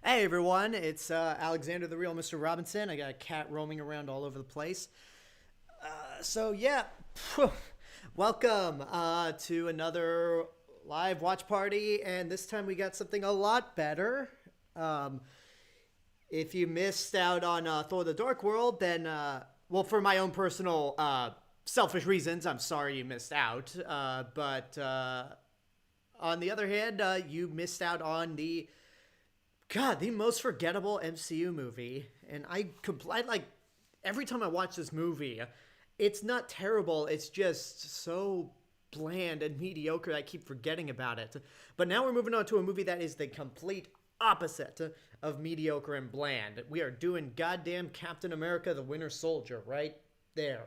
Hey everyone, it's Alexander the Real Mr. Robinson. I got a cat roaming around all over the place. So yeah, welcome to another live watch party, and this time we got something a lot better. Um, if you missed out on Thor: The Dark World, then well, for my own personal selfish reasons, I'm sorry you missed out. But on the other hand, you missed out on the most forgettable MCU movie. And I like, every time I watch this movie, it's not terrible. It's just so bland and mediocre. I keep forgetting about it. But now we're moving on to a movie that is the complete opposite of mediocre and bland. We are doing goddamn Captain America the Winter Soldier right there.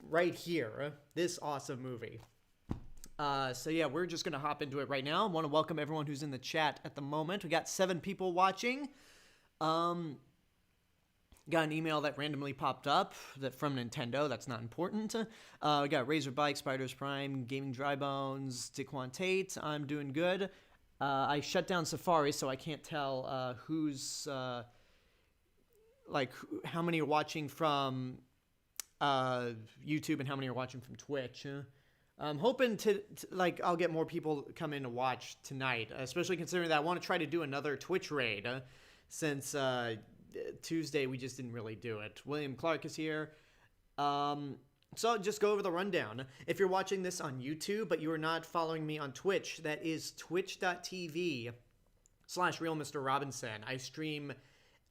Right here. This awesome movie. So yeah, we're just going to hop into it right now. I want to welcome everyone who's in the chat at the moment. We got 7 people watching. Got an email that randomly popped up from Nintendo. That's not important. We got Razor Bike, Spiders Prime, Gaming Dry Bones, Daquan Tate. I'm doing good. I shut down Safari, so I can't tell who's, how many are watching from YouTube and how many are watching from Twitch. I'm hoping I'll get more people come in to watch tonight, especially considering that I want to try to do another Twitch raid since Tuesday we just didn't really do it. William Clark is here. So just go over the rundown. If you're watching this on YouTube, but you are not following me on Twitch, that is twitch.tv/RealMrRobinson. I stream,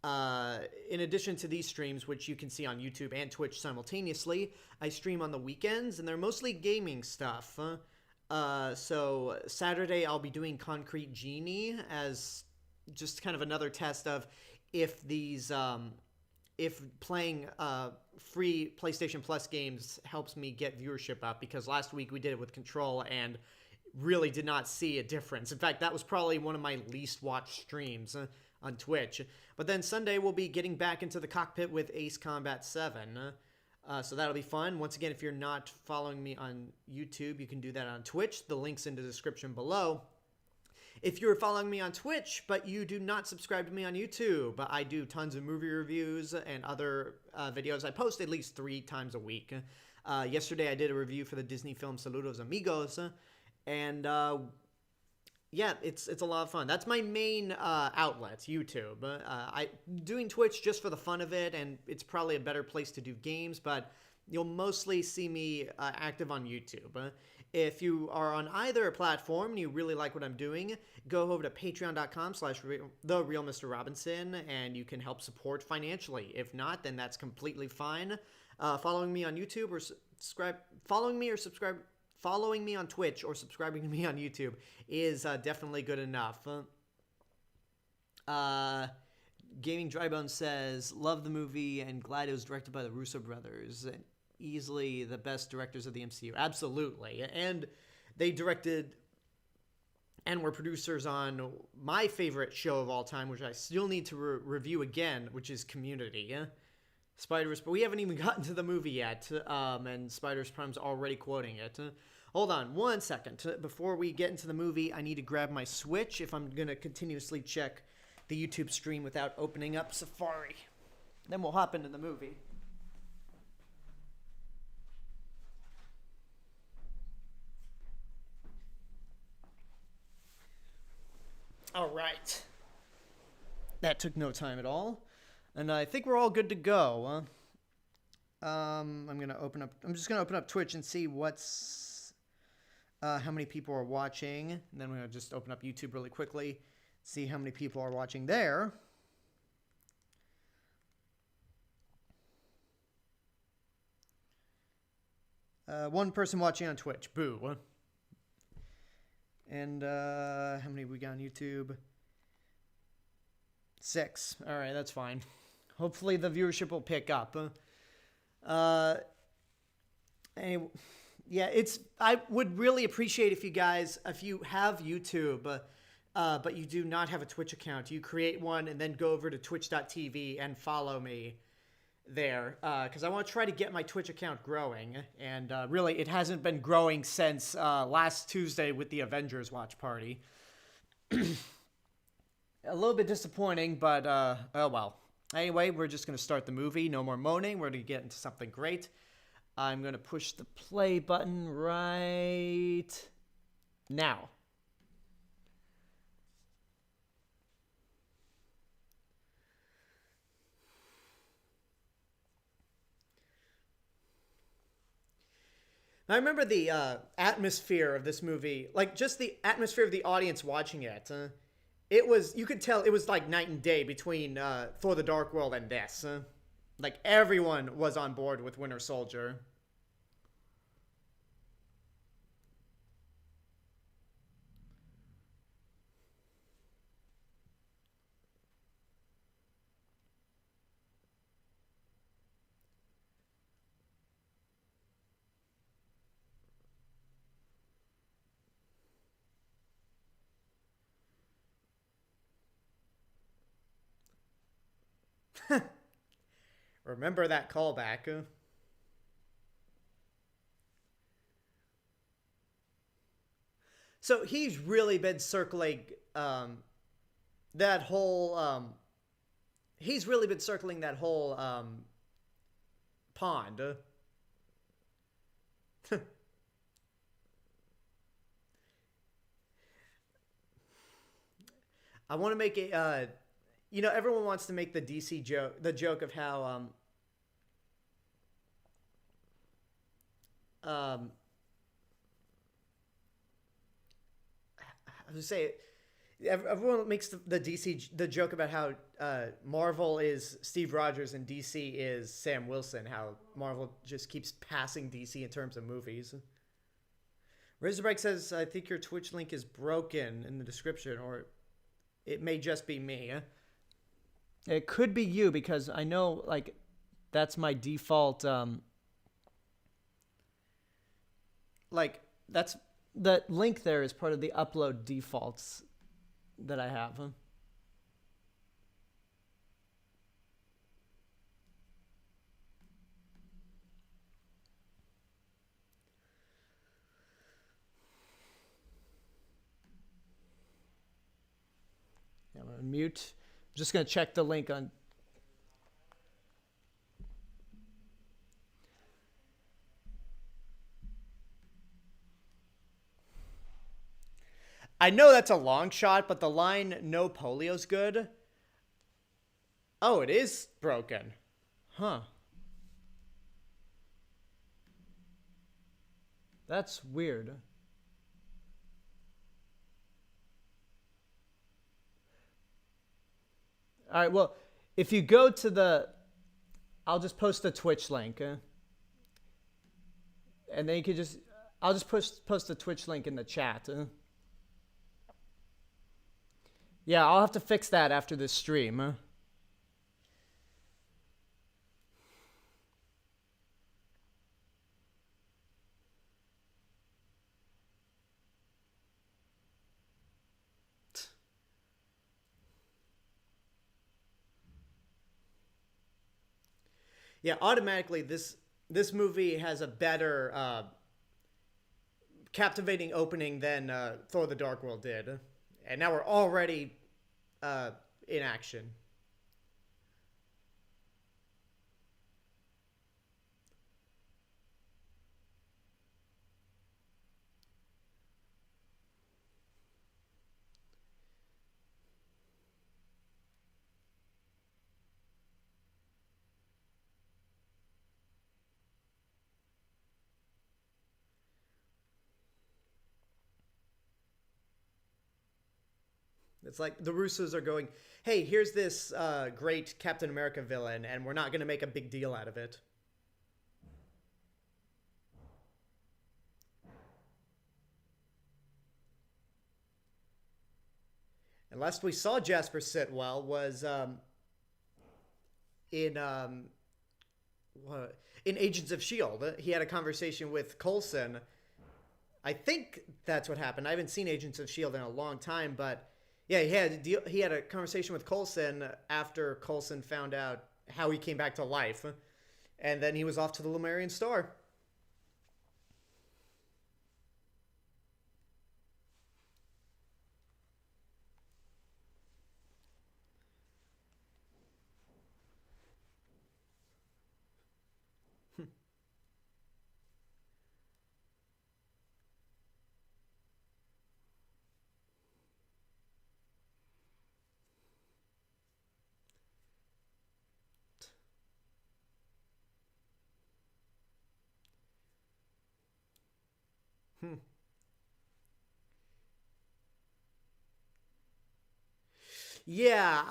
in addition to these streams, which you can see on YouTube and Twitch simultaneously, I stream on the weekends, and they're mostly gaming stuff. So Saturday I'll be doing Concrete Genie as just kind of another test of if these, if playing free PlayStation Plus games helps me get viewership up, because last week we did it with Control and really did not see a difference. In fact, that was probably one of my least watched streams on Twitch. But then Sunday we'll be getting back into the cockpit with Ace Combat 7. So that'll be fun. Once again, if you're not following me on YouTube, you can do that on Twitch. The link's in the description below. If you're following me on Twitch, but you do not subscribe to me on YouTube, I do tons of movie reviews and other videos. I post at least 3 times a week. Yesterday I did a review for the Disney film Saludos Amigos, and yeah, it's a lot of fun. That's my main outlet, YouTube. I doing Twitch just for the fun of it, and it's probably a better place to do games, but you'll mostly see me active on YouTube. If you are on either platform and you really like what I'm doing, go over to patreon.com/TheRealMrRobinson, and you can help support financially. If not, then that's completely fine. Following me on YouTube or following me on Twitch or subscribing to me on YouTube is definitely good enough. Gaming Drybone says, love the movie and glad it was directed by the Russo brothers. Easily the best directors of the MCU. Absolutely. And they directed and were producers on my favorite show of all time, which I still need to review again, which is Community. Spiders, but we haven't even gotten to the movie yet, and Spiders Prime's already quoting it. Hold on one second. Before we get into the movie, I need to grab my Switch if I'm going to continuously check the YouTube stream without opening up Safari. Then we'll hop into the movie. All right. That took no time at all. And I think we're all good to go. I'm just gonna open up Twitch and see how many people are watching. And then we're gonna just open up YouTube really quickly, see how many people are watching there. One person watching on Twitch. Boo. And how many we got on YouTube? 6. All right, that's fine. Hopefully the viewership will pick up. Anyway, yeah, I would really appreciate if you have YouTube, but you do not have a Twitch account, you create one and then go over to twitch.tv and follow me there, because I want to try to get my Twitch account growing, and really it hasn't been growing since last Tuesday with the Avengers watch party. a little bit disappointing, but oh well. Anyway, we're just going to start the movie. No more moaning. We're going to get into something great. I'm going to push the play button right now. I remember the atmosphere of this movie, like just the atmosphere of the audience watching it. It was, you could tell it was like night and day between Thor the Dark World and this. Like everyone was on board with Winter Soldier. Remember that callback? So he's really been circling that whole. He's really been circling that whole pond. I want to make it. Everyone wants to make the DC joke, the joke of how I was say, everyone makes the DC the joke about how Marvel is Steve Rogers and DC is Sam Wilson. How Marvel just keeps passing DC in terms of movies. Razorback says, "I think your Twitch link is broken in the description, or it may just be me." It could be you because I know like that's my default. Like that's the link there is part of the upload defaults that I have. I'm gonna mute. I'm just gonna check the link on. I know that's a long shot, but the line "no polio's good." Oh, it is broken. Huh. That's weird. All right, well, if you go to the, I'll just post the Twitch link. And then you could just, I'll just post the Twitch link in the chat. Yeah, I'll have to fix that after this stream. Yeah, automatically this movie has a better captivating opening than Thor: The Dark World did, and now we're already in action. It's like the Russos are going, "Hey, here's this great Captain America villain, and we're not going to make a big deal out of it." And last we saw Jasper Sitwell was in in Agents of Shield. He had a conversation with Coulson. I think that's what happened. I haven't seen Agents of Shield in a long time, but yeah, he had a conversation with Coulson after Coulson found out how he came back to life, and then he was off to the Lemurian Star. Hmm. Yeah,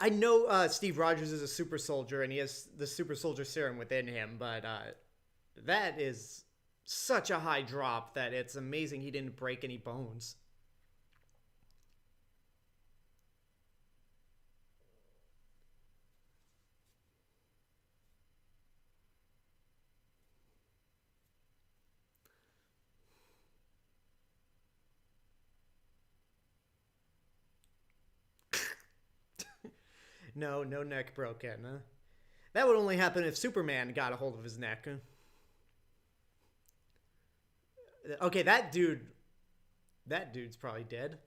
I know Steve Rogers is a super soldier and he has the super soldier serum within him, but that is such a high drop that it's amazing he didn't break any bones. No, no neck broken. That would only happen if Superman got a hold of his neck. Okay, that dude's probably dead.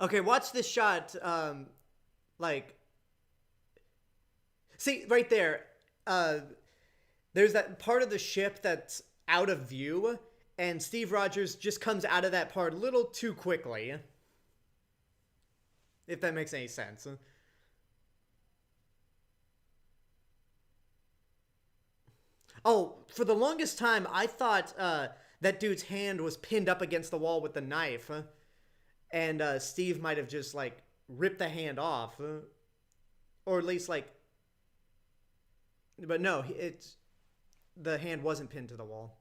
Okay, watch this shot. Like, see right there. Uh, there's that part of the ship that's out of view, and Steve Rogers just comes out of that part a little too quickly. If that makes any sense. Oh, for the longest time, I thought that dude's hand was pinned up against the wall with the knife, and Steve might have just like ripped the hand off, or at least like. But no, it's the hand wasn't pinned to the wall.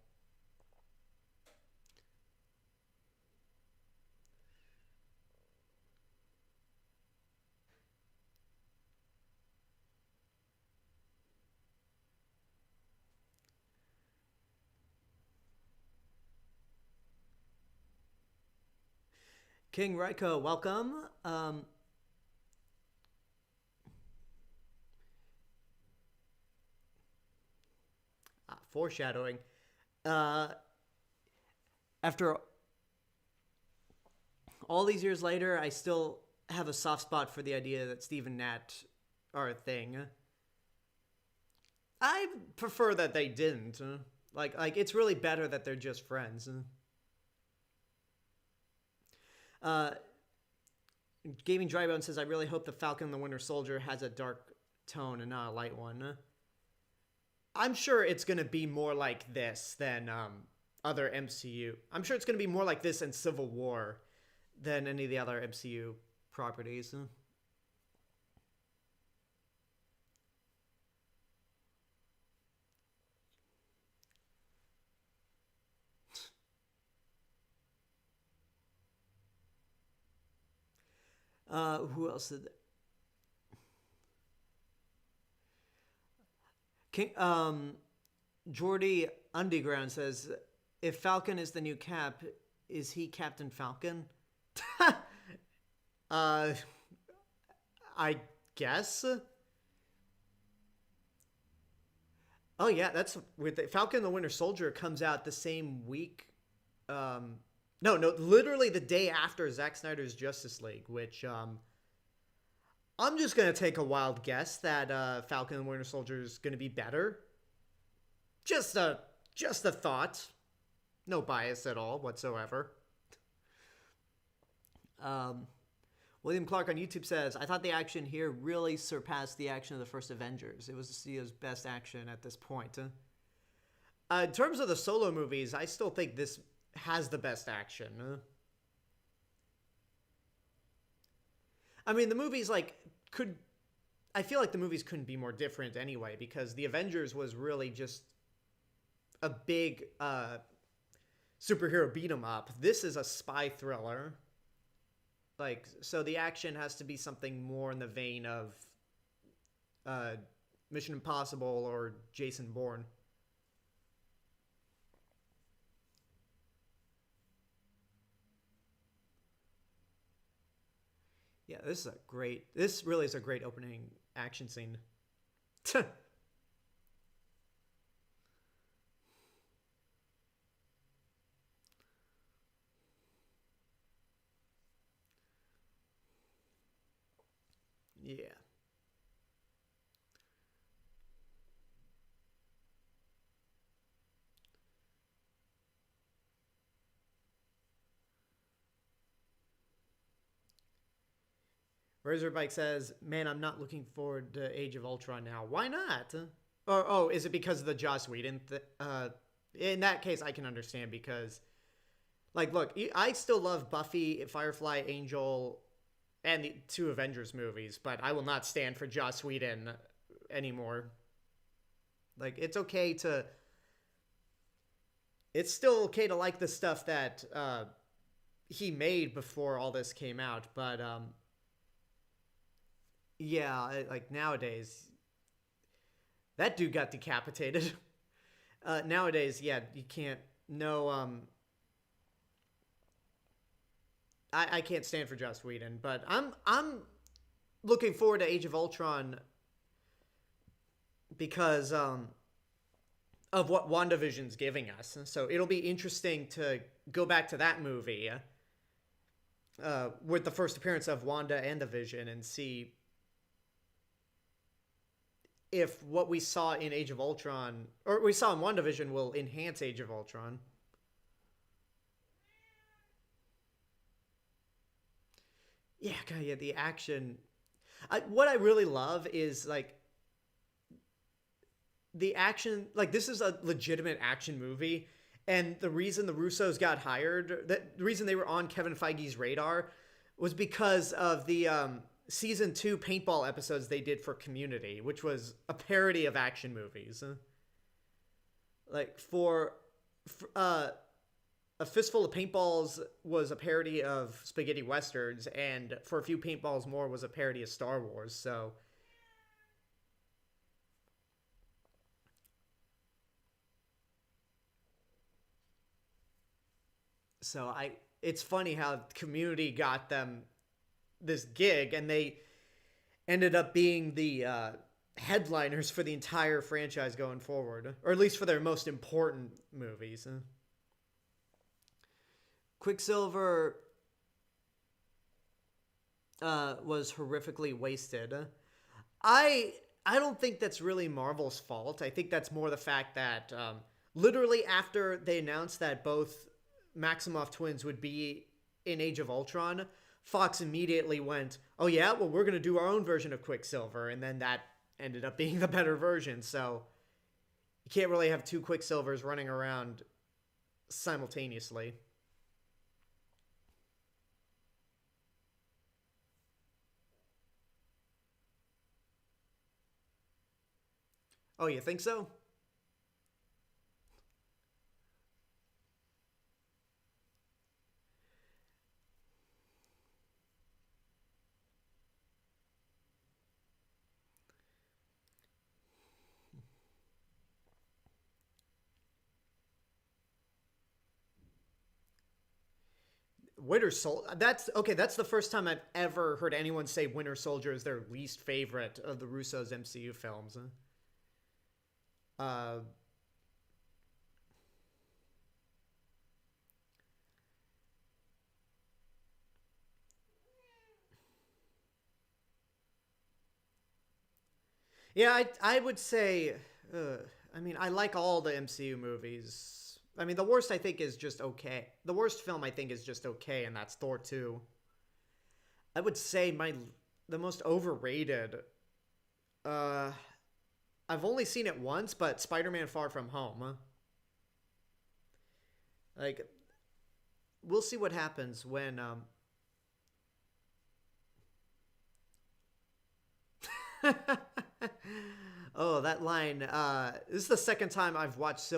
King Raiko, welcome. Foreshadowing. Uh, After all these years later, I still have a soft spot for the idea that Steve and Nat are a thing. I prefer that they didn't. Like it's really better that they're just friends. Uh, Gaming Drybone says, "I really hope the Falcon and the Winter Soldier has a dark tone and not a light one." I'm sure it's gonna be more like this than other MCU. I'm sure it's gonna be more like this in Civil War than any of the other MCU properties. Who else did? King, Jordy Underground says, "If Falcon is the new Cap, is he Captain Falcon?" uh, I guess. Oh yeah, that's with the Falcon and the Winter Soldier comes out the same week. Um, no, literally the day after Zack Snyder's Justice League, which I'm just gonna take a wild guess that Falcon and Winter Soldier is gonna be better. Just a just a thought, no bias at all whatsoever. Um, William Clark on YouTube says, "I thought the action here really surpassed the action of the first Avengers. It was the studio's best action at this point." In terms of the solo movies, I still think this has the best action. I mean, the movies like could. I feel like the movies couldn't be more different anyway because the Avengers was really just a big superhero beat 'em up. This is a spy thriller. Like, so the action has to be something more in the vein of uh, Mission Impossible or Jason Bourne. Yeah, this is a great. This really is a great opening action scene. Yeah. Razorback says, "Man, I'm not looking forward to Age of Ultron now. Why not?" Or oh, is it because of the Joss Whedon? In that case, I can understand because, like, look, I still love Buffy, Firefly, Angel, and the two Avengers movies, but I will not stand for Joss Whedon anymore. Like, it's still okay to like the stuff that he made before all this came out, but yeah, like nowadays, that dude got decapitated. Nowadays, yeah, you can't. No, I can't stand for Joss Whedon, but I'm looking forward to Age of Ultron because of what WandaVision's giving us. So it'll be interesting to go back to that movie with the first appearance of Wanda and the Vision and see if what we saw in Age of Ultron, or we saw in WandaVision, will enhance Age of Ultron. Yeah, God, yeah, the action. What I really love is like the action. Like this is a legitimate action movie, and the reason the Russos got hired, the reason they were on Kevin Feige's radar, was because of the season 2 paintball episodes they did for Community, which was a parody of action movies. Like for a fistful of paintballs was a parody of spaghetti westerns, and for a few paintballs more was a parody of Star Wars. So I it's funny how Community got them this gig, and they ended up being the headliners for the entire franchise going forward, or at least for their most important movies. Quicksilver was horrifically wasted. I I don't think that's really Marvel's fault. I think that's more the fact that literally after they announced that both Maximoff twins would be in Age of Ultron, Fox immediately went, "Oh yeah, well we're gonna do our own version of Quicksilver," and then that ended up being the better version. So you can't really have two Quicksilvers running around simultaneously. Oh, you think so? Winter Soldier. That's okay. That's the first time I've ever heard anyone say Winter Soldier is their least favorite of the Russo's MCU films. Uh, yeah, I would say. I mean, I like all the MCU movies. I mean, the worst I think is just okay. The worst film I think is just okay, and that's Thor 2. I would say the most overrated. Uh, I've only seen it once, but Spider-Man: Far From Home. Like, we'll see what happens when oh, that line. This is the second time I've watched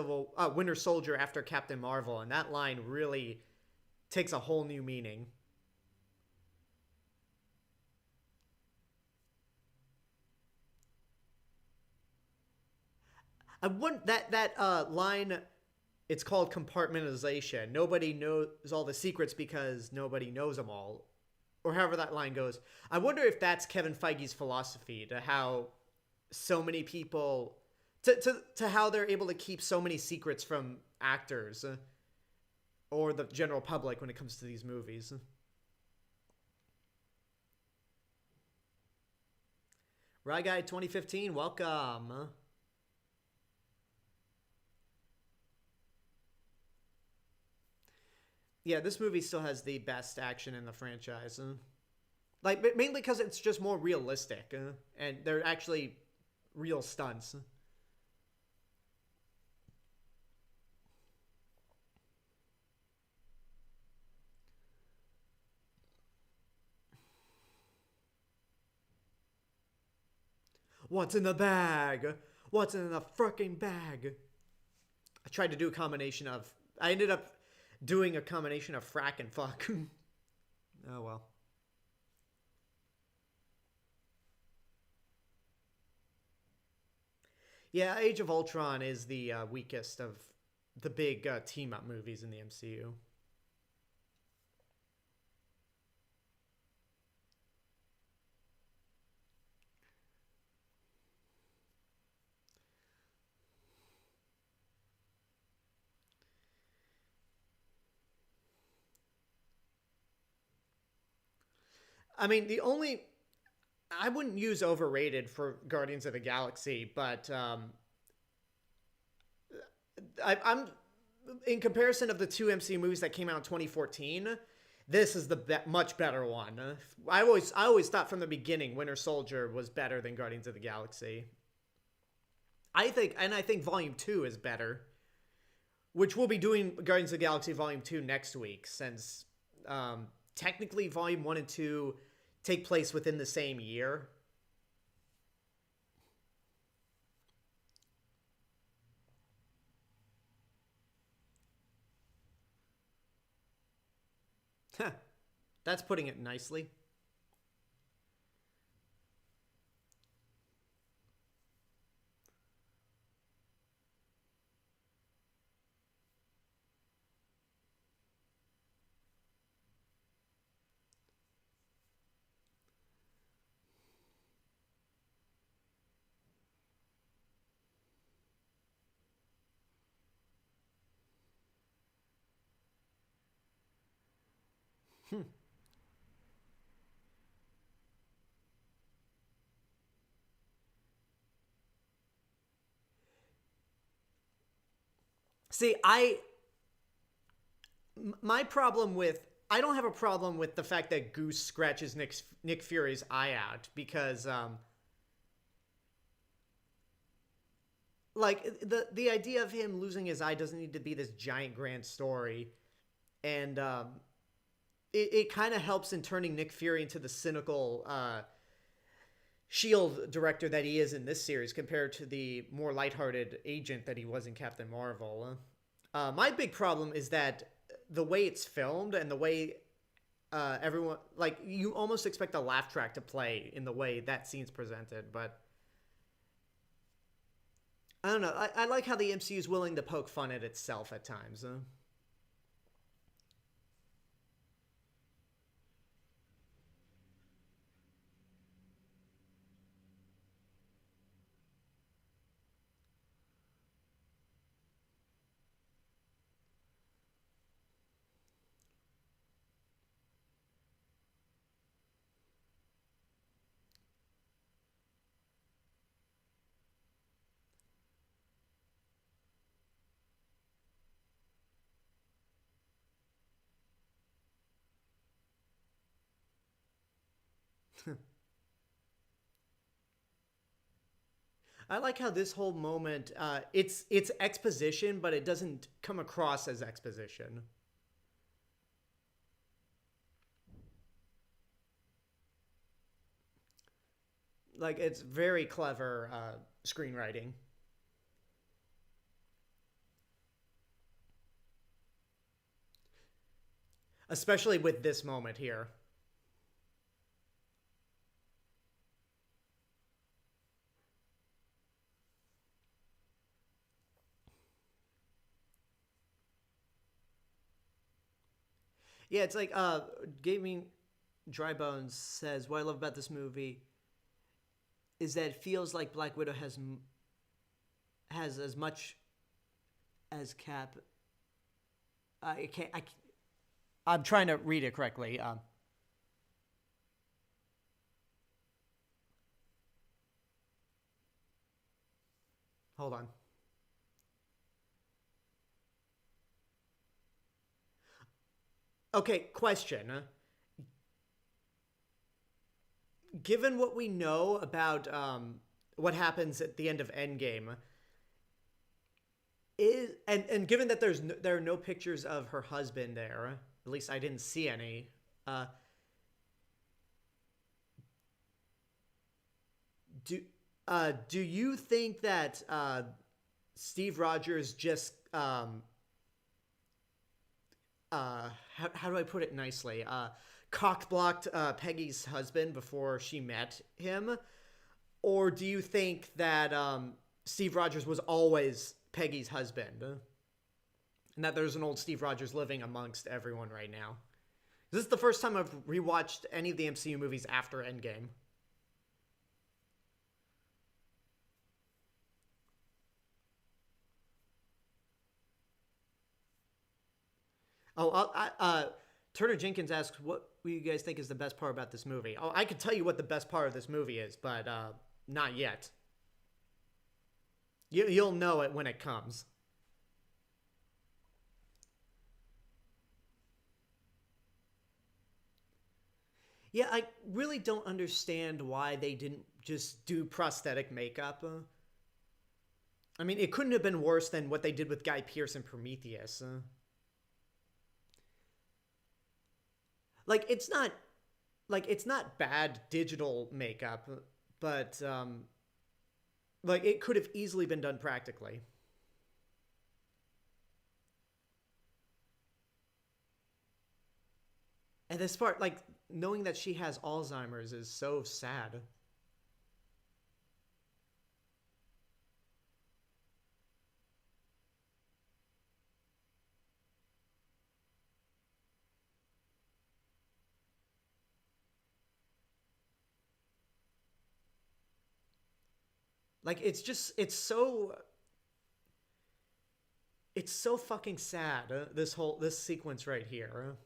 Winter Soldier after Captain Marvel, and that line really takes a whole new meaning. I wouldn't that line. It's called compartmentalization. Nobody knows all the secrets because nobody knows them all, or however that line goes. I wonder if that's Kevin Feige's philosophy to how so many people to how they're able to keep so many secrets from actors or the general public when it comes to these movies. Right Guy 2015, welcome. Yeah, this movie still has the best action in the franchise. Like mainly because it's just more realistic, and they're actually real stunts. What's in the bag? What's in the freaking bag? I tried to do a combination of. I ended up doing a combination of frack and fuck. Oh well. Yeah, Age of Ultron is the weakest of the big team up movies in the MCU. I mean, the only I wouldn't use overrated for Guardians of the Galaxy, but I'm in comparison of the two MCU movies that came out in 2014. This is the much better one. I always thought from the beginning Winter Soldier was better than Guardians of the Galaxy. I think Volume Two is better, which we'll be doing Guardians of the Galaxy Volume Two next week, since technically Volume One and Two take place within the same year. That's putting it nicely. See, my problem with I don't have a problem with the fact that Goose scratches Nick Fury's eye out, because like the idea of him losing his eye doesn't need to be this giant grand story, and it kind of helps in turning Nick Fury into the cynical Shield director that he is in this series, compared to the more lighthearted agent that he was in Captain Marvel. My big problem is that the way it's filmed and the way everyone, like, you almost expect a laugh track to play in the way that scene's presented. But I don't know. I like how the MCU is willing to poke fun at itself at times. I like how this whole moment, it's exposition, but it doesn't come across as exposition. Like, it's very clever screenwriting, especially with this moment here. Yeah, it's like Gaming Dry Bones says, what I love about this movie is that it feels like Black Widow has as much as Cap. I can't. I'm trying to read it correctly. Hold on. Okay, question. given what we know about what happens at the end of Endgame, and given that there are no pictures of her husband there, at least I didn't see any. Uh, do do you think that Steve Rogers just how do I put it nicely? Cock blocked Peggy's husband before she met him, or do you think that Steve Rogers was always Peggy's husband, and that there's an old Steve Rogers living amongst everyone right now? This is the first time I've rewatched any of the MCU movies after Endgame. Oh, Turner Jenkins asks, "What do you guys think is the best part about this movie?" Oh, I could tell you what the best part of this movie is, but not yet. You'll know it when it comes. Yeah, I really don't understand why they didn't just do prosthetic makeup. I mean, it couldn't have been worse than what they did with Guy Pearce and Prometheus. Like it's not bad digital makeup, but like it could have easily been done practically. And this part, like knowing that she has Alzheimer's, is so sad. Like it's so fucking sad. This sequence right here.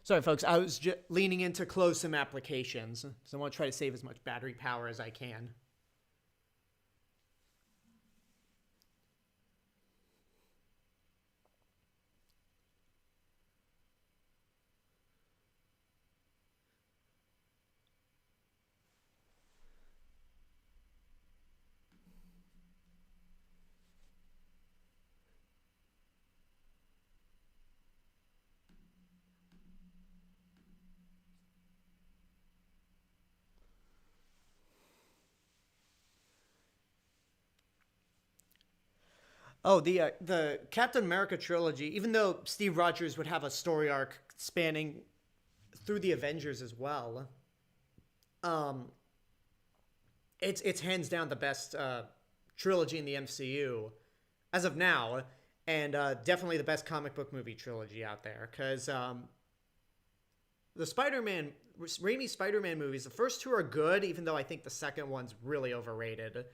Sorry, folks. I was leaning in to close some applications, so I want to try to save as much battery power as I can. Oh, the Captain America trilogy. Even though Steve Rogers would have a story arc spanning through the Avengers as well, um, it's hands down the best trilogy in the MCU as of now, and definitely the best comic book movie trilogy out there. Because the Spider-Man, Raimi Spider-Man movies, the first two are good, even though I think the second one's really overrated.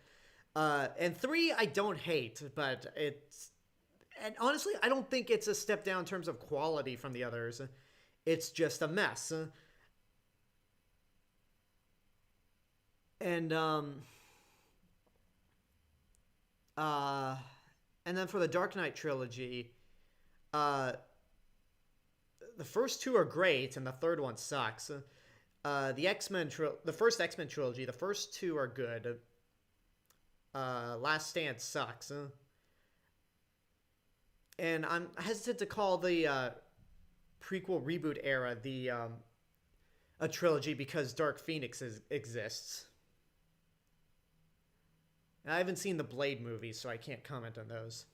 And three, I don't hate, but and honestly, I don't think it's a step down in terms of quality from the others. It's just a mess. And, uh, and then for the Dark Knight trilogy, uh, the first two are great, and the third one sucks. The first X-Men trilogy, the first two are good. Last Stand sucks. And I'm hesitant to call the prequel reboot era a trilogy because Dark Phoenix exists. And I haven't seen the Blade movies, so I can't comment on those.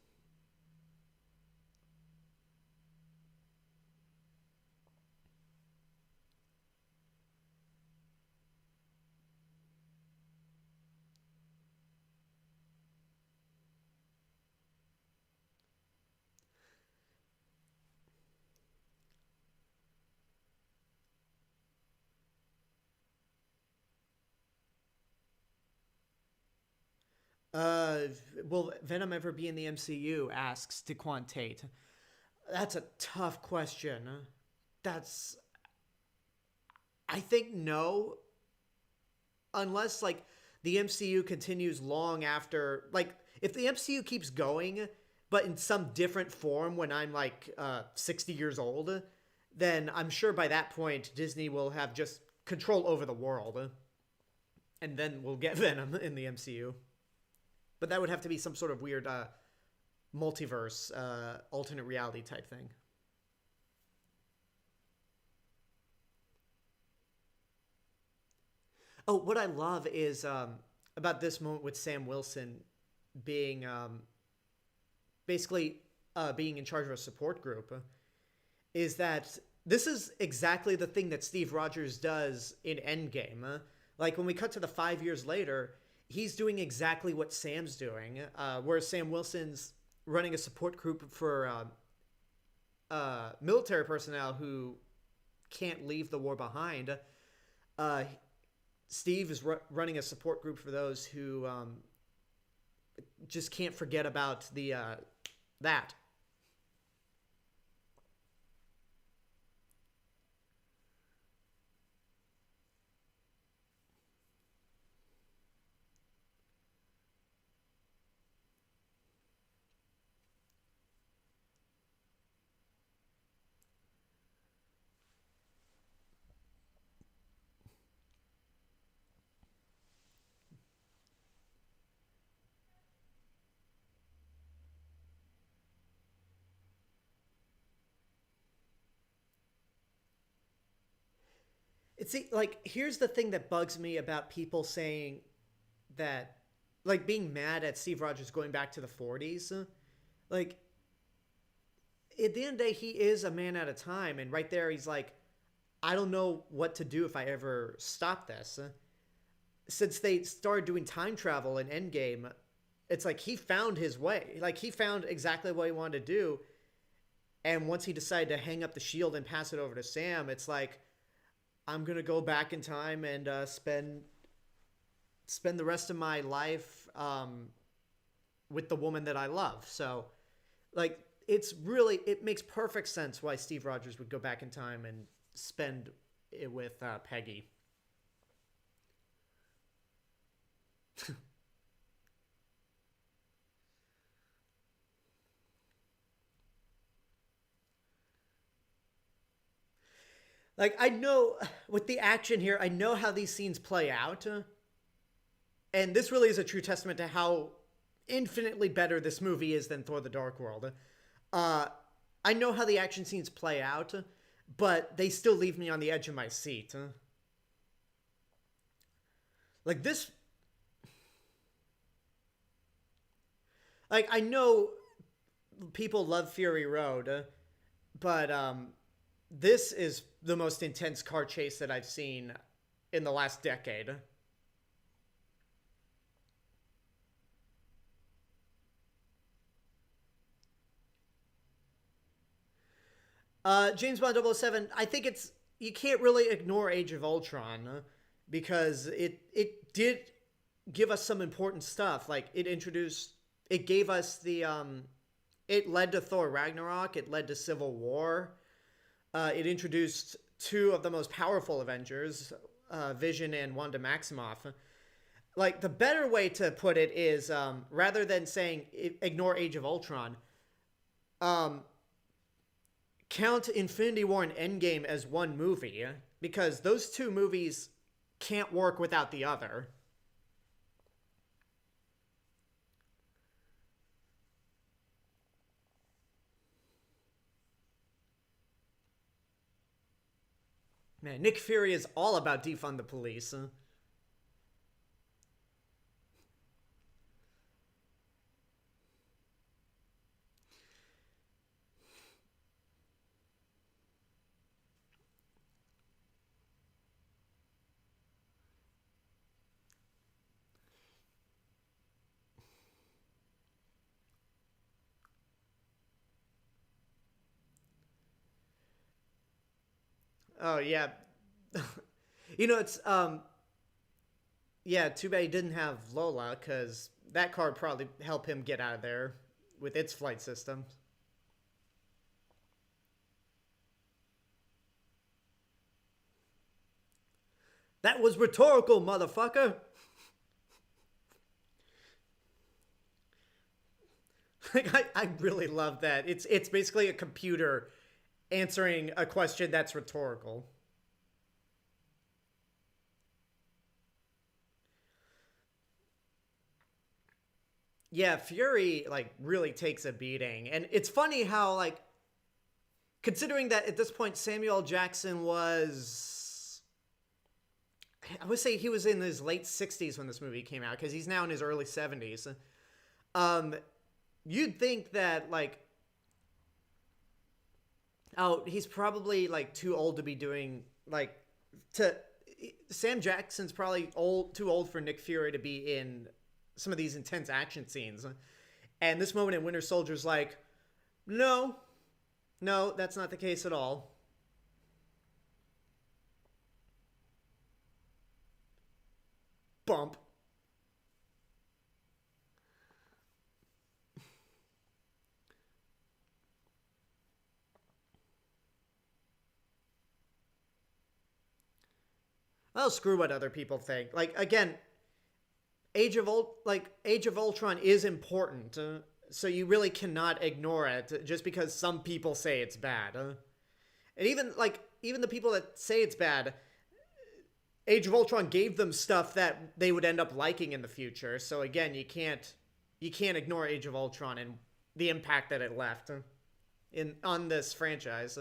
Uh, will Venom ever be in the MCU? Asks DeQuan Tate. That's a tough question. That's I think no, unless like the MCU continues long after, like, if the MCU keeps going, but in some different form when I'm like 60 years old, then I'm sure by that point Disney will have just control over the world, and then we'll get Venom in the MCU. But that would have to be some sort of weird multiverse, alternate reality type thing. Oh, what I love is about this moment with Sam Wilson being basically being in charge of a support group is that this is exactly the thing that Steve Rogers does in Endgame. Like when we cut to the 5 years later, he's doing exactly what Sam's doing, whereas Sam Wilson's running a support group for military personnel who can't leave the war behind. Uh, Steve is running a support group for those who just can't forget about the that. It's like here's the thing that bugs me about people saying that, like being mad at Steve Rogers going back to the 40s. Like at the end of the day, he is a man at a time, and right there he's like, I don't know what to do if I ever stop this. Since they started doing time travel in Endgame, it's like he found his way. Like he found exactly what he wanted to do, and once he decided to hang up the shield and pass it over to Sam, it's like I'm gonna go back in time and spend the rest of my life with the woman that I love. So, like, it makes perfect sense why Steve Rogers would go back in time and spend it with Peggy. Like, I know with the action here, I know how these scenes play out, and this really is a true testament to how infinitely better this movie is than Thor: The Dark World. Uh, I know how the action scenes play out, but they still leave me on the edge of my seat. Like this, like I know people love Fury Road, but this is the most intense car chase that I've seen in the last decade. James Bond 007, I think it's you can't really ignore Age of Ultron because it did give us some important stuff. Like it gave us the it led to Thor Ragnarok, it led to Civil War. It introduced two of the most powerful Avengers, Vision and Wanda Maximoff. Like the better way to put it is rather than saying ignore Age of Ultron, um, count Infinity War and Endgame as one movie because those two movies can't work without the other. Man, Nick Fury is all about defund the police. Oh yeah, it's yeah. Too bad he didn't have Lola because that car would probably help him get out of there with its flight system. That was rhetorical, motherfucker. Like I really love that. It's basically a computer answering a question that's rhetorical. Yeah, Fury like really takes a beating. And it's funny how like considering that at this point Samuel L. Jackson was I would say he was in his late 60s when this movie came out because he's now in his early 70s. Um you'd think that like oh, he's probably like too old to be doing like to Sam Jackson's probably too old for Nick Fury to be in some of these intense action scenes. And this moment in Winter Soldier's like, no, no, that's not the case at all. Bump. Well, screw what other people think. Like again, Age of Ultron is important, so you really cannot ignore it just because some people say it's bad. And even the people that say it's bad, Age of Ultron gave them stuff that they would end up liking in the future. So again, you can't ignore Age of Ultron and the impact that it left in on this franchise.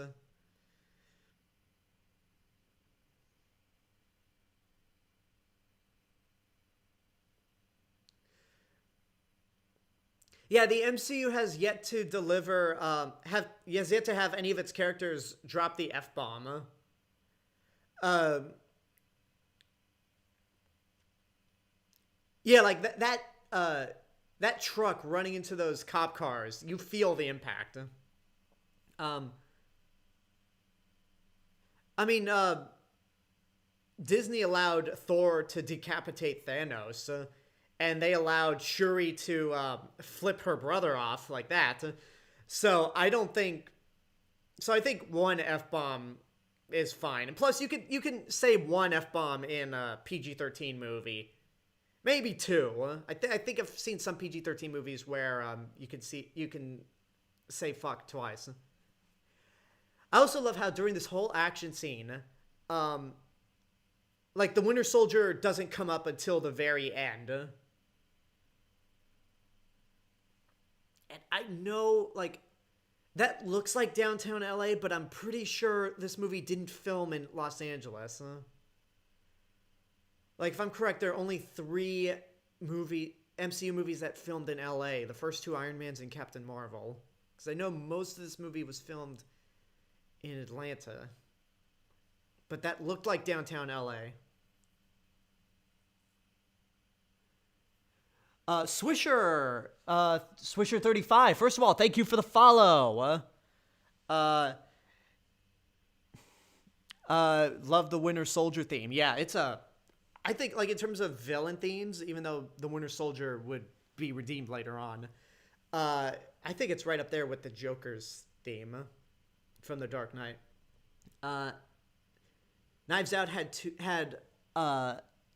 Yeah, the MCU has yet to deliver. Have has yet to have any of its characters drop the f bomb. Um, yeah, like that truck running into those cop cars, you feel the impact. Um, I mean, Disney allowed Thor to decapitate Thanos, and they allowed Shuri to flip her brother off like that. So I don't think. So I think one f bomb is fine, and plus you can say one f bomb in a PG-13 movie, maybe two. I think I've seen some PG-13 movies where you can say fuck twice. I also love how during this whole action scene, um, like the Winter Soldier doesn't come up until the very end. And I know, like, that looks like downtown LA, but I'm pretty sure this movie didn't film in Los Angeles. Like, if I'm correct, there are only three MCU movies that filmed in LA. The first two Iron Mans and Captain Marvel. Because I know most of this movie was filmed in Atlanta. But that looked like downtown LA. Swisher 35. First of all, thank you for the follow. Uh, love the Winter Soldier theme. Yeah, I think like in terms of villain themes, even though the Winter Soldier would be redeemed later on, I think it's right up there with the Joker's theme from The Dark Knight. Uh, Knives Out had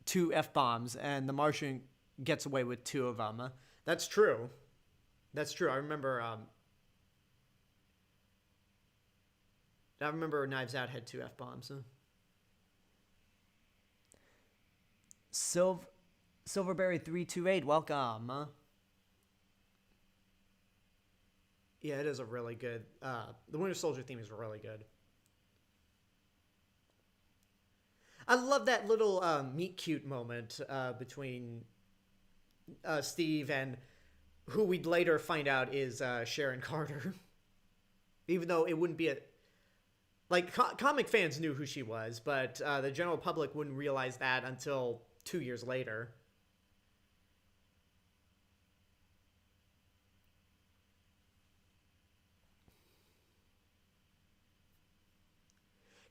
two f bombs, and The Martian gets away with two of them. That's true. That's true. I remember Knives Out had two f bombs. Silverberry 328, welcome. Yeah, it is a really good. The Winter Soldier theme is really good. I love that little meet cute moment between Steve and who we'd later find out is Sharon Carter. Even though it wouldn't be a like comic fans knew who she was, but the general public wouldn't realize that until 2 years later.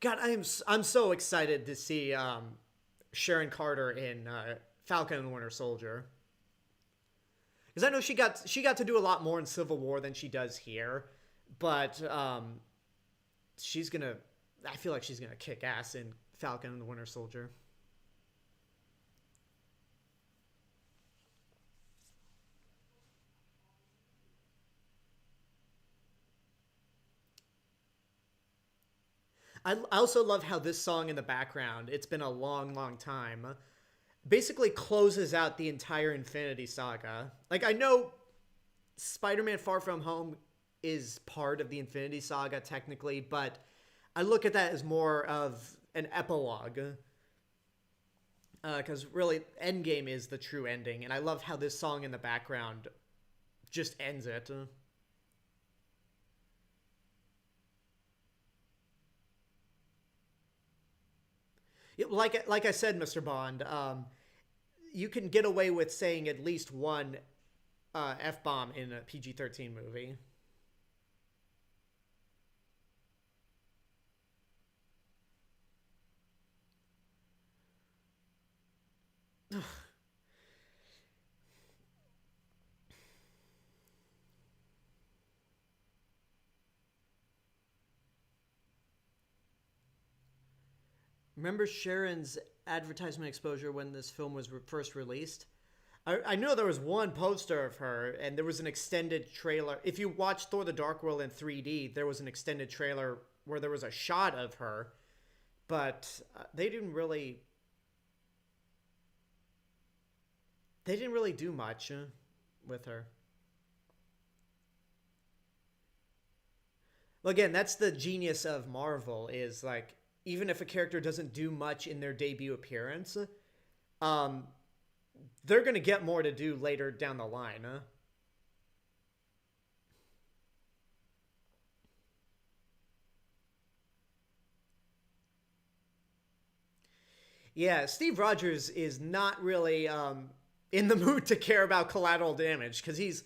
God, I'm so excited to see Sharon Carter in Falcon and Winter Soldier. Because I know she got to do a lot more in Civil War than she does here, but she's gonna. I feel like she's gonna kick ass in Falcon and the Winter Soldier. I also love how this song in the background, it's been a long, long time, basically closes out the entire Infinity Saga. Like, I know Spider-Man Far From Home is part of the Infinity Saga technically, but I look at that as more of an epilogue. Because really, Endgame is the true ending, and I love how this song in the background just ends it. Like I said, Mr. Bond, you can get away with saying at least one f bomb in a PG-13 movie. Remember Sharon's advertisement exposure when this film was first released? I know there was one poster of her, and there was an extended trailer. If you watch Thor: The Dark World in 3D, there was an extended trailer where there was a shot of her, but they didn't really do much with her. Well, again, that's the genius of Marvel is like even if a character doesn't do much in their debut appearance, um, they're gonna get more to do later down the line. Huh? Yeah, Steve Rogers is not really in the mood to care about collateral damage because he's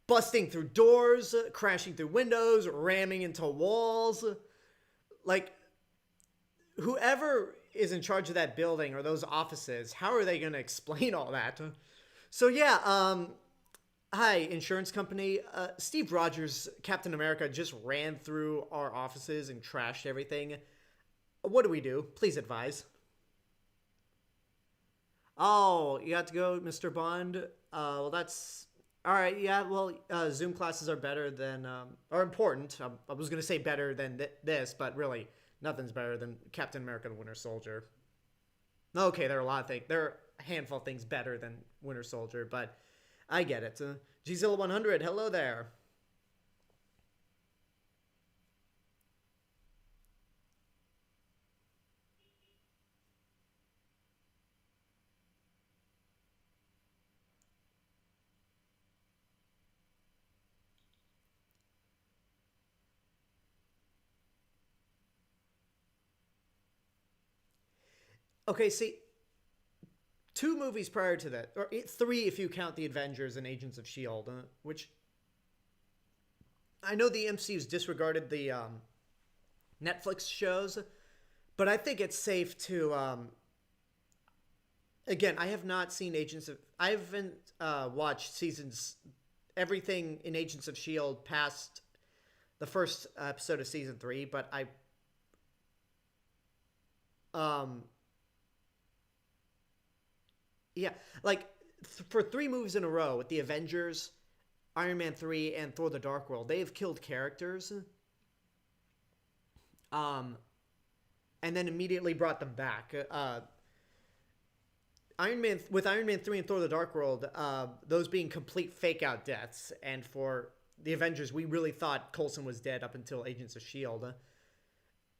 busting through doors, crashing through windows, ramming into walls. Like, whoever is in charge of that building or those offices, how are they going to explain all that? So, yeah, hi, insurance company. Steve Rogers, Captain America, just ran through our offices and trashed everything. What do we do? Please advise. Oh, you got to go, Mr. Bond. Well, that's all right. Yeah, well, Zoom classes are better than are important. I was gonna say better than this, but really, nothing's better than Captain America: The Winter Soldier. Okay, there are a lot of things. There are a handful of things better than Winter Soldier, but I get it. Gzilla 100, hello there. Okay, see, two movies prior to that, or three if you count the Avengers and Agents of Shield, which I know the MCU's disregarded the Netflix shows, but I think it's safe to again, I have not seen Agents of. I haven't watched seasons, everything in Agents of Shield past the first episode of season three. But um, yeah, like for three movies in a row with the Avengers, Iron Man 3, and Thor: The Dark World, they have killed characters, um, and then immediately brought them back. Iron Man 3 and Thor: The Dark World, those being complete fake out deaths, and for the Avengers, we really thought Coulson was dead up until Agents of Shield.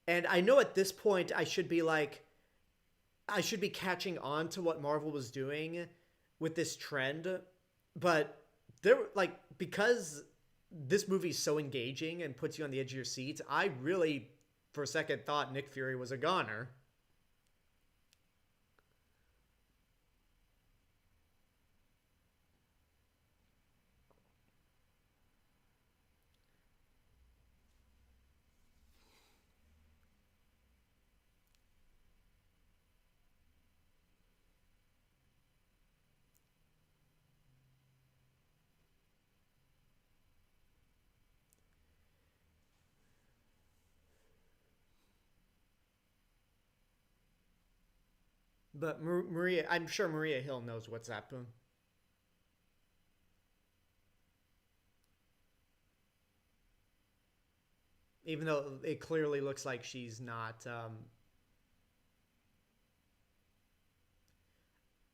And I know at this point I should be catching on to what Marvel was doing with this trend, but there like because this movie's so engaging and puts you on the edge of your seat, I really for a second thought Nick Fury was a goner. But Maria, I'm sure Maria Hill knows what's up. even though it clearly looks like she's not.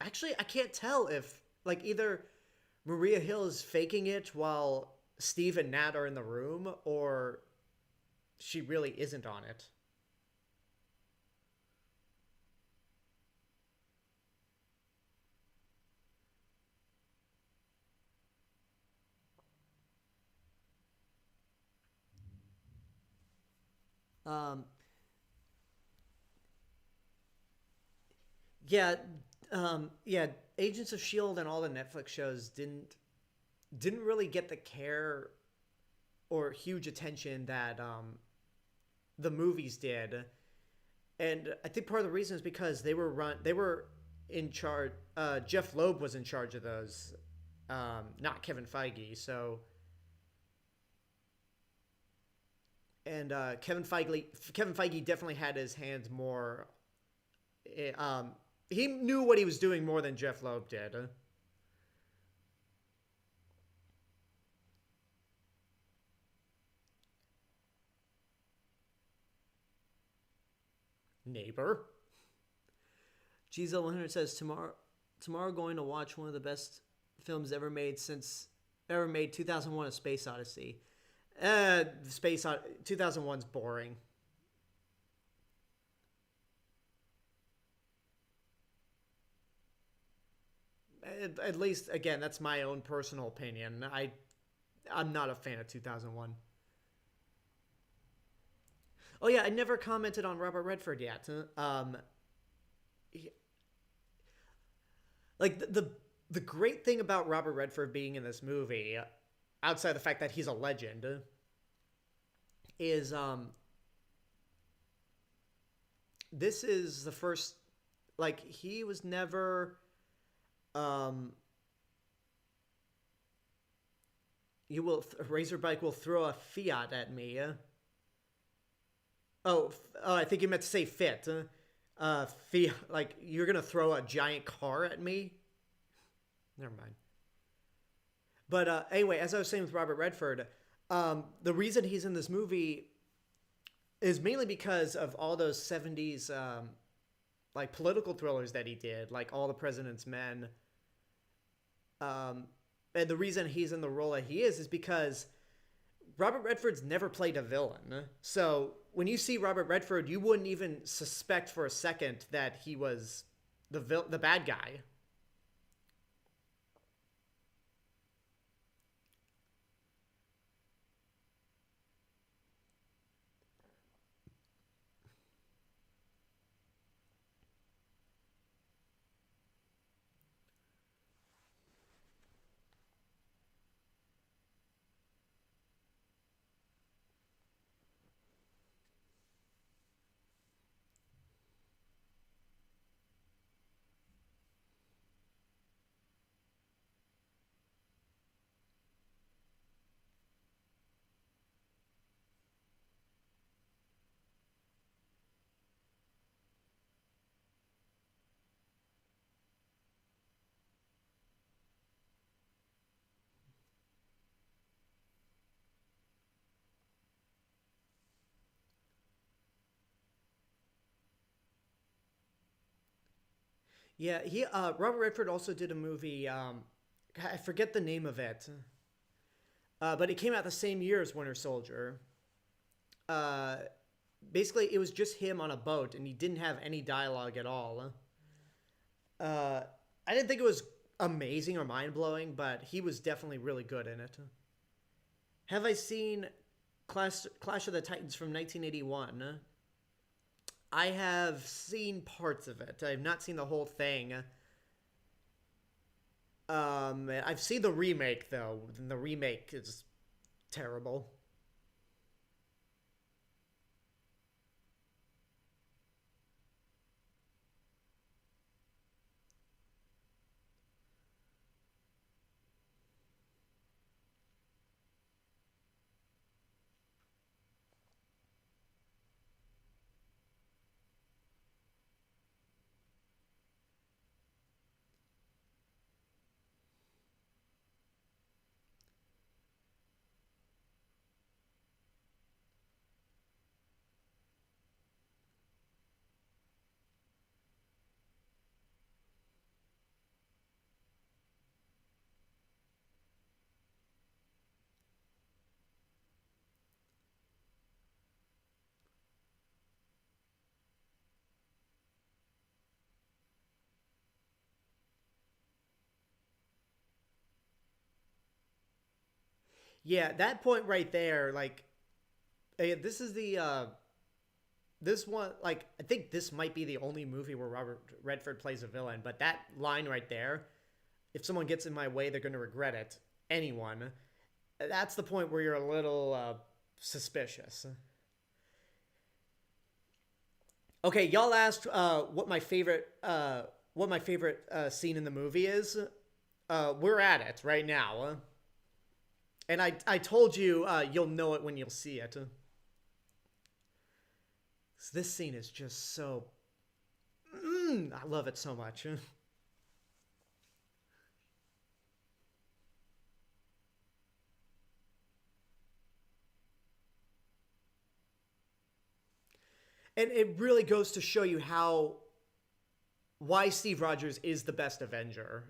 Actually, I can't tell if like either Maria Hill is faking it while Steve and Nat are in the room, or she really isn't on it. Um, yeah, yeah. Agents of Shield and all the Netflix shows didn't really get the care or huge attention that the movies did, and I think part of the reason is because they were in charge. Jeff Loeb was in charge of those, not Kevin Feige. So and Kevin Feige definitely had his hands more. He knew what he was doing more than Jeff Loeb did. Neighbor. GZ100 says tomorrow going to watch one of the best films ever made 2001: A Space Odyssey. Space 2001's boring. At least again, that's my own personal opinion. I'm not a fan of 2001. Oh yeah, I never commented on Robert Redford yet. Like the great thing about Robert Redford being in this movie, outside the fact that he's a legend, is this is the first, like, he was never um you will Razorbike will throw a Fiat at me. Oh, I think you meant to say fit. Fiat, like you're gonna throw a giant car at me. Never mind. But anyway, as I was saying with Robert Redford, the reason he's in this movie is mainly because of all those '70s like political thrillers that he did, like All the President's Men. Um, and the reason he's in the role that he is because Robert Redford's never played a villain. So when you see Robert Redford, you wouldn't even suspect for a second that he was the bad guy. Yeah, he Robert Redford also did a movie. I forget the name of it, but it came out the same year as Winter Soldier. Uh, Basically, it was just him on a boat, and he didn't have any dialogue at all. Uh, I didn't think it was amazing or mind blowing, but he was definitely really good in it. Have I seen Clash of the Titans from 1981? I have seen parts of it. I have not seen the whole thing. I've seen the remake though, and the remake is terrible. Yeah, that point right there, like, this is the this one, like, I think this might be the only movie where Robert Redford plays a villain, but that line right there, if someone gets in my way, they're going to regret it. Anyone. That's the point where you're a little suspicious. Okay, y'all asked what my favorite scene in the movie is. We're at it right now, and I told you you'll know it when you'll see it. This scene is just so. I love it so much. And it really goes to show you how why Steve Rogers is the best Avenger.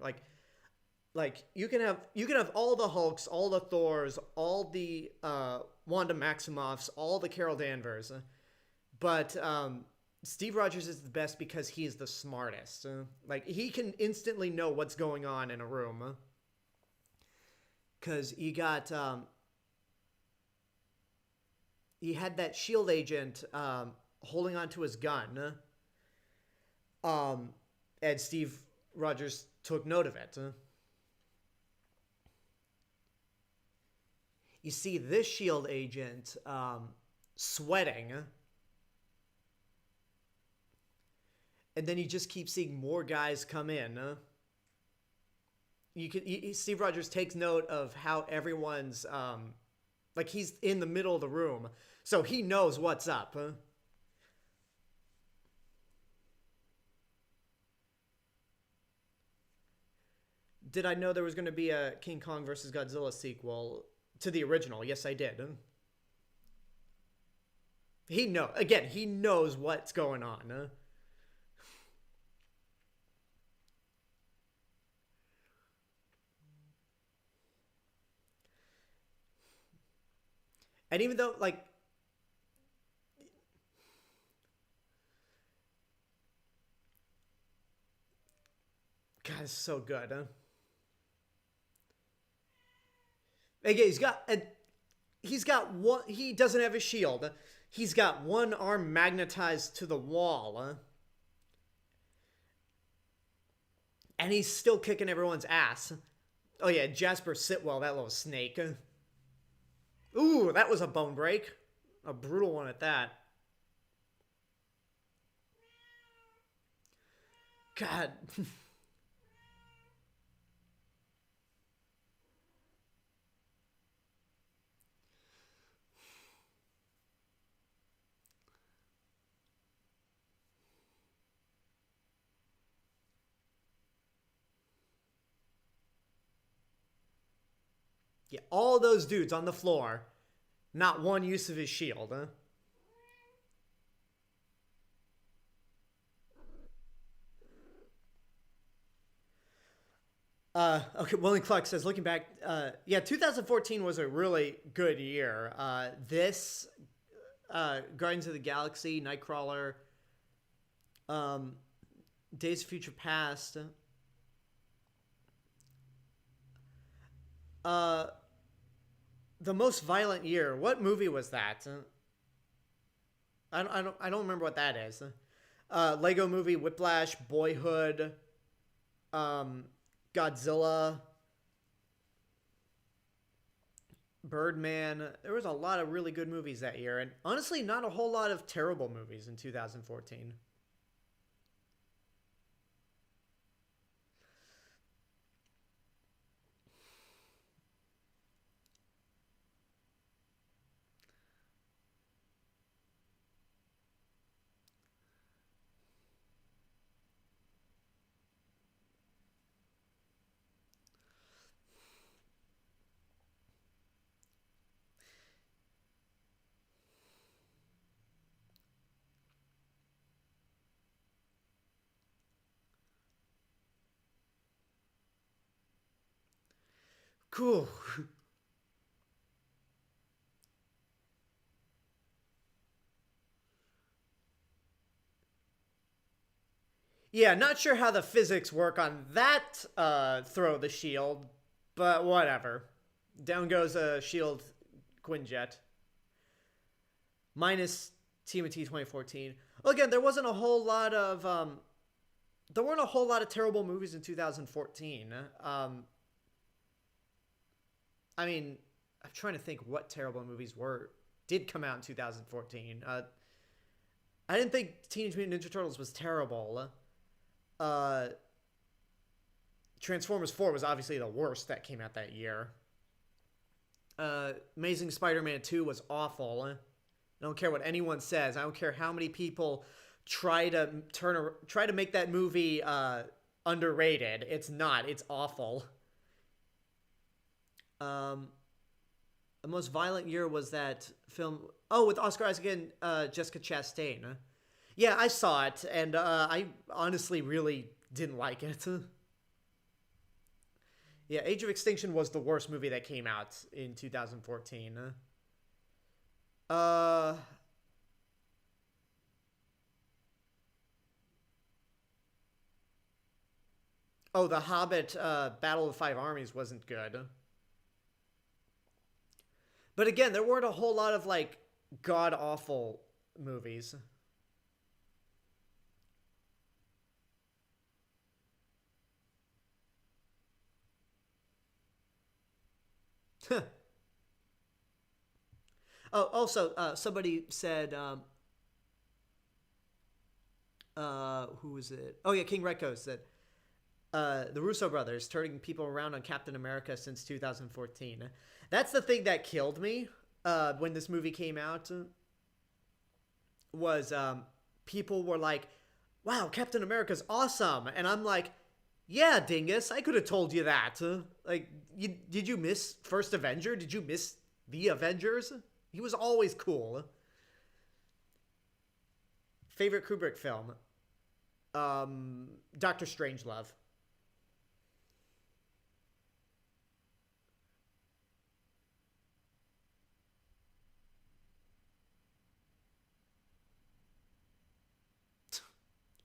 Like you can have all the Hulks, all the Thors, all the Wanda Maximoffs, all the Carol Danvers, but Steve Rogers is the best because he's the smartest. Like he can instantly know what's going on in a room. Because he had that shield agent holding onto his gun. And Steve Rogers took note of it. You see this shield agent sweating, and then you just keep seeing more guys come in. Steve Rogers takes note of how everyone's like he's in the middle of the room, so he knows what's up. Did I know there was going to be a King Kong versus Godzilla sequel to the original? Yes, I did. He knows what's going on. And even though, like, God, it's so good. Again, he's got one. He doesn't have a shield. He's got one arm magnetized to the wall, and he's still kicking everyone's ass. Oh yeah, Jasper Sitwell, that little snake. Ooh, that was a bone break, a brutal one at that. God. Yeah, all those dudes on the floor, not one use of his shield. Huh? Okay, William Clark says, looking back, yeah, 2014 was a really good year. This, Guardians of the Galaxy, Nightcrawler, um, Days of Future Past, uh, the most violent year. What movie was that? I don't remember what that is. Lego Movie, Whiplash, Boyhood, um, Godzilla, Birdman. There was a lot of really good movies that year, and honestly, not a whole lot of terrible movies in 2014. Cool. Yeah, not sure how the physics work on that throw the shield, but whatever. Down goes a Shield Quinjet. Minus TMNT 2014. Well, again, there wasn't a whole lot of there weren't a whole lot of terrible movies in 2014. I mean, I'm trying to think what terrible movies did come out in 2014. I didn't think Teenage Mutant Ninja Turtles was terrible. Transformers 4 was obviously the worst that came out that year. Amazing Spider-Man 2 was awful. I don't care what anyone says. I don't care how many people try to make that movie underrated. It's not. It's awful. The most violent year was that film. Oh, with Oscar Isaac and Jessica Chastain. Yeah, I saw it, and I honestly really didn't like it. Yeah, Age of Extinction was the worst movie that came out in 2014. Oh, The Hobbit, Battle of the Five Armies wasn't good. But again, there weren't a whole lot of, like, god-awful movies. Oh, also, somebody said, who was it? Oh, yeah, King Retco said, the Russo brothers turning people around on Captain America since 2014. That's the thing that killed me when this movie came out. Was people were like, "Wow, Captain America's awesome," and I'm like, "Yeah, dingus, I could have told you that." Like, did you miss First Avenger? Did you miss the Avengers? He was always cool. Favorite Kubrick film? Doctor Strangelove.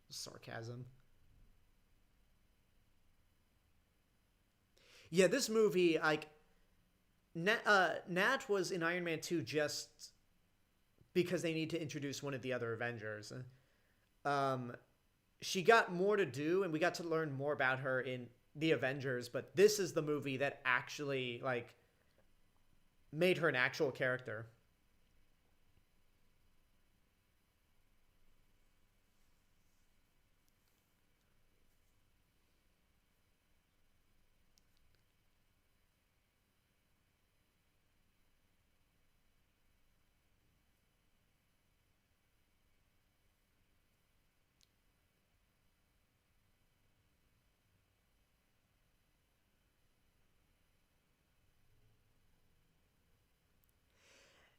Sarcasm. Yeah, this movie, like, Nat was in Iron Man 2 just because they need to introduce one of the other Avengers. Um, she got more to do, and we got to learn more about her in the Avengers, but this is the movie that actually, like, made her an actual character.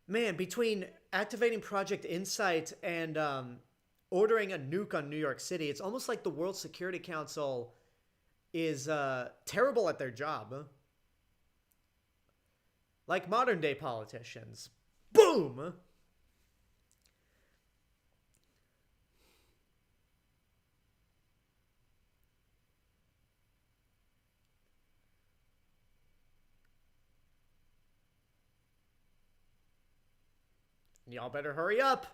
Man, between activating Project Insight and ordering a nuke on New York City, it's almost like the World Security Council is terrible at their job. Like modern day politicians. Boom! Y'all better hurry up.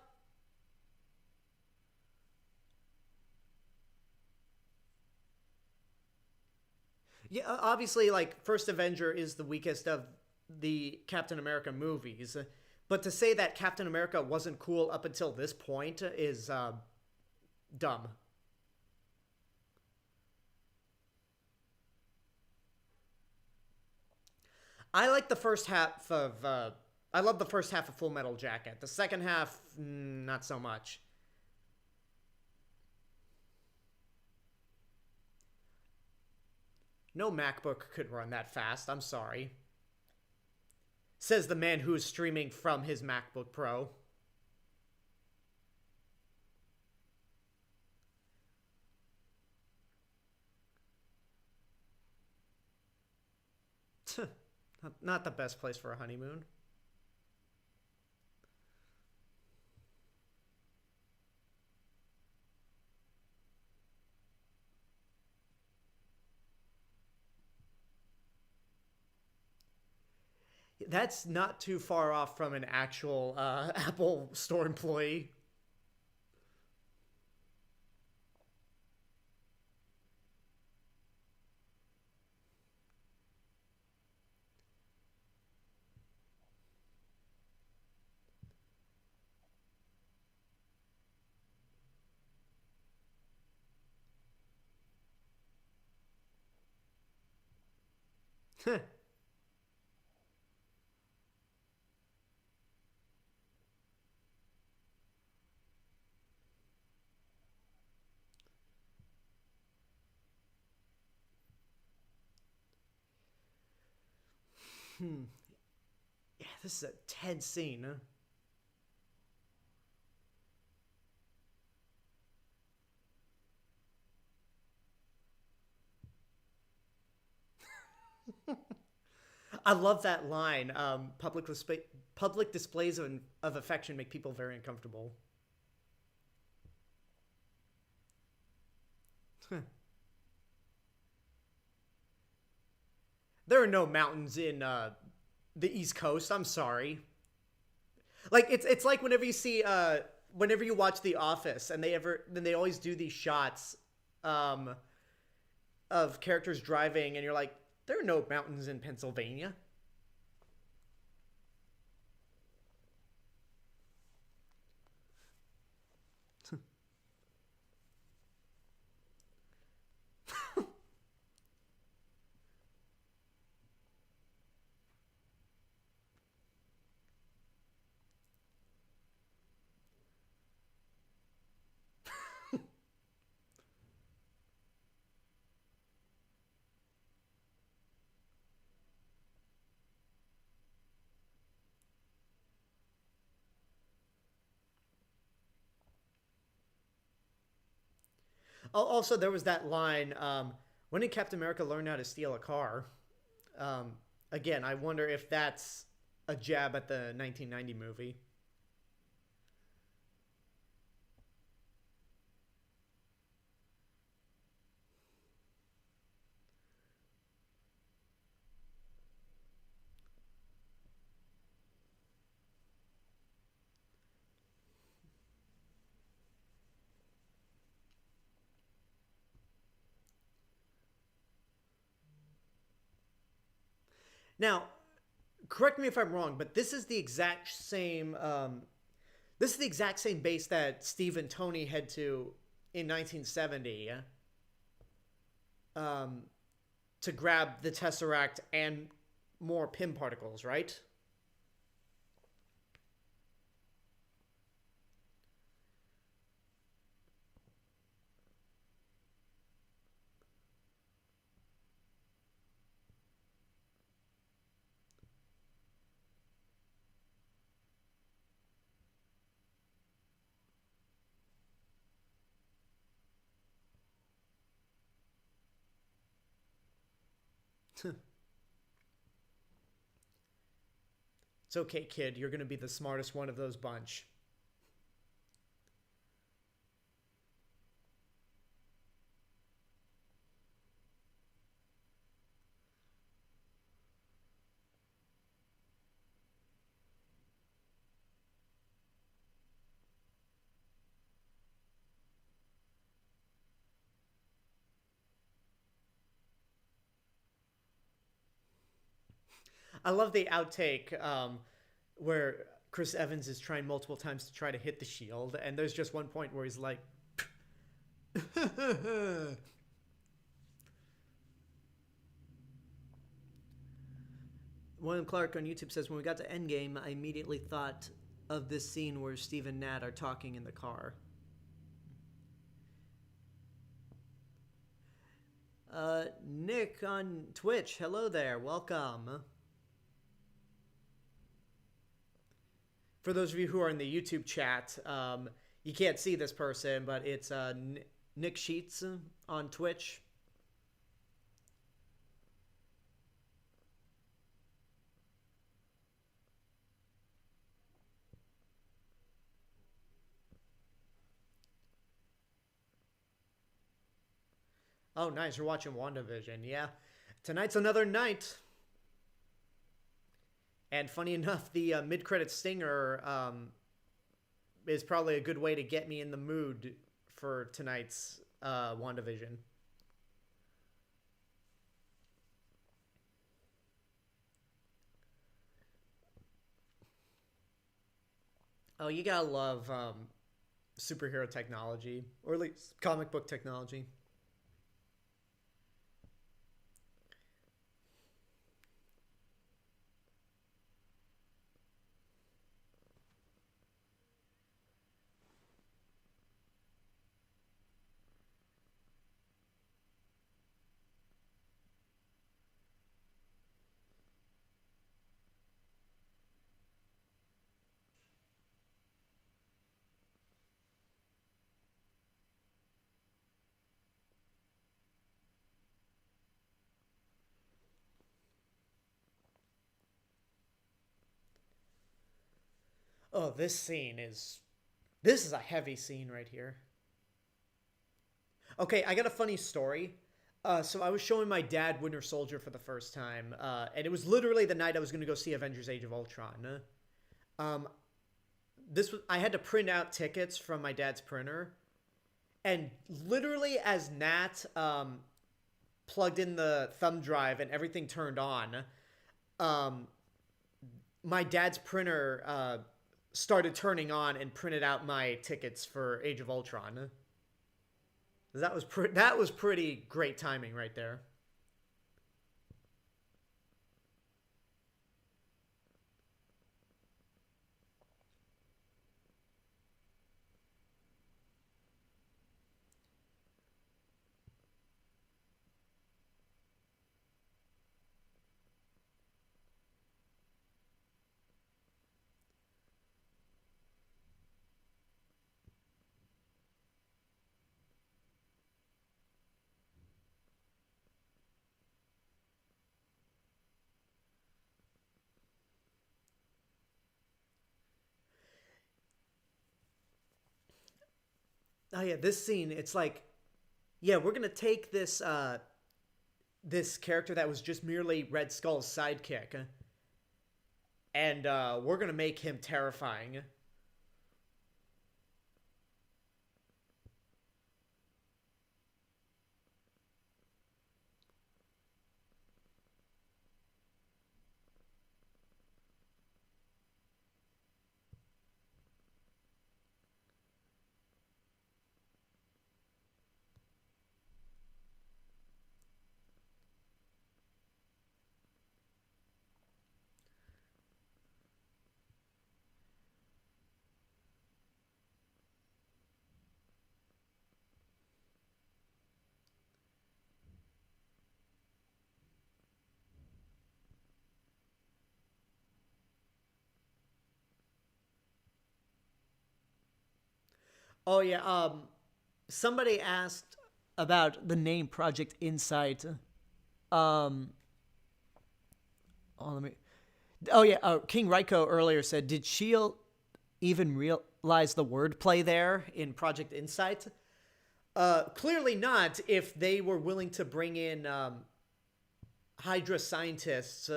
Yeah, obviously, like, First Avenger is the weakest of the Captain America movies. But to say that Captain America wasn't cool up until this point is dumb. I like the first half of. I love the first half of Full Metal Jacket. The second half, not so much. No MacBook could run that fast. I'm sorry. Says the man who is streaming from his MacBook Pro. Not the best place for a honeymoon. That's not too far off from an actual Apple Store employee. Yeah, this is a tense scene. I love that line. Public displays of affection make people very uncomfortable. There are no mountains in the East Coast. I'm sorry. Like it's like whenever you see whenever you watch The Office and they always do these shots um, of characters driving and you're like, there are no mountains in Pennsylvania. Also, there was that line. When did Captain America learn how to steal a car? Um, Again, I wonder if that's a jab at the 1990 movie. Now, correct me if I'm wrong, but this is the exact same. This is the exact same base that Steve and Tony head to in 1970 um, to grab the Tesseract and more Pym particles, right? It's okay, kid. You're gonna be the smartest one of those bunch. I love the outtake where Chris Evans is trying multiple times to try to hit the shield, and there's just one point where he's like, William Clark on YouTube says, when we got to Endgame, I immediately thought of this scene where Steve and Nat are talking in the car. Nick on Twitch, hello there, welcome. For those of you who are in the YouTube chat, you can't see this person, but it's Nick Sheets on Twitch. Oh, nice. You're watching WandaVision. Yeah. Tonight's another night. And funny enough, the mid-credit stinger is probably a good way to get me in the mood for tonight's WandaVision. Oh, you gotta love superhero technology, or at least comic book technology. Oh, this is a heavy scene right here. Okay, I got a funny story. So I was showing my dad Winter Soldier for the first time, and it was literally the night I was going to go see Avengers: Age of Ultron. Um, I had to print out tickets from my dad's printer, and literally as Nat plugged in the thumb drive and everything turned on, um, my dad's printer started turning on and printed out my tickets for Age of Ultron. That was pretty great timing right there. Oh yeah, this scene, it's like, yeah, we're gonna take this character that was just merely Red Skull's sidekick, and we're gonna make him terrifying. Oh yeah, somebody asked about the name Project Insight. Um, oh, let me. Oh yeah, King Raiko earlier said, did Shield even realize the wordplay there in Project Insight? Clearly not. If they were willing to bring in Hydra scientists.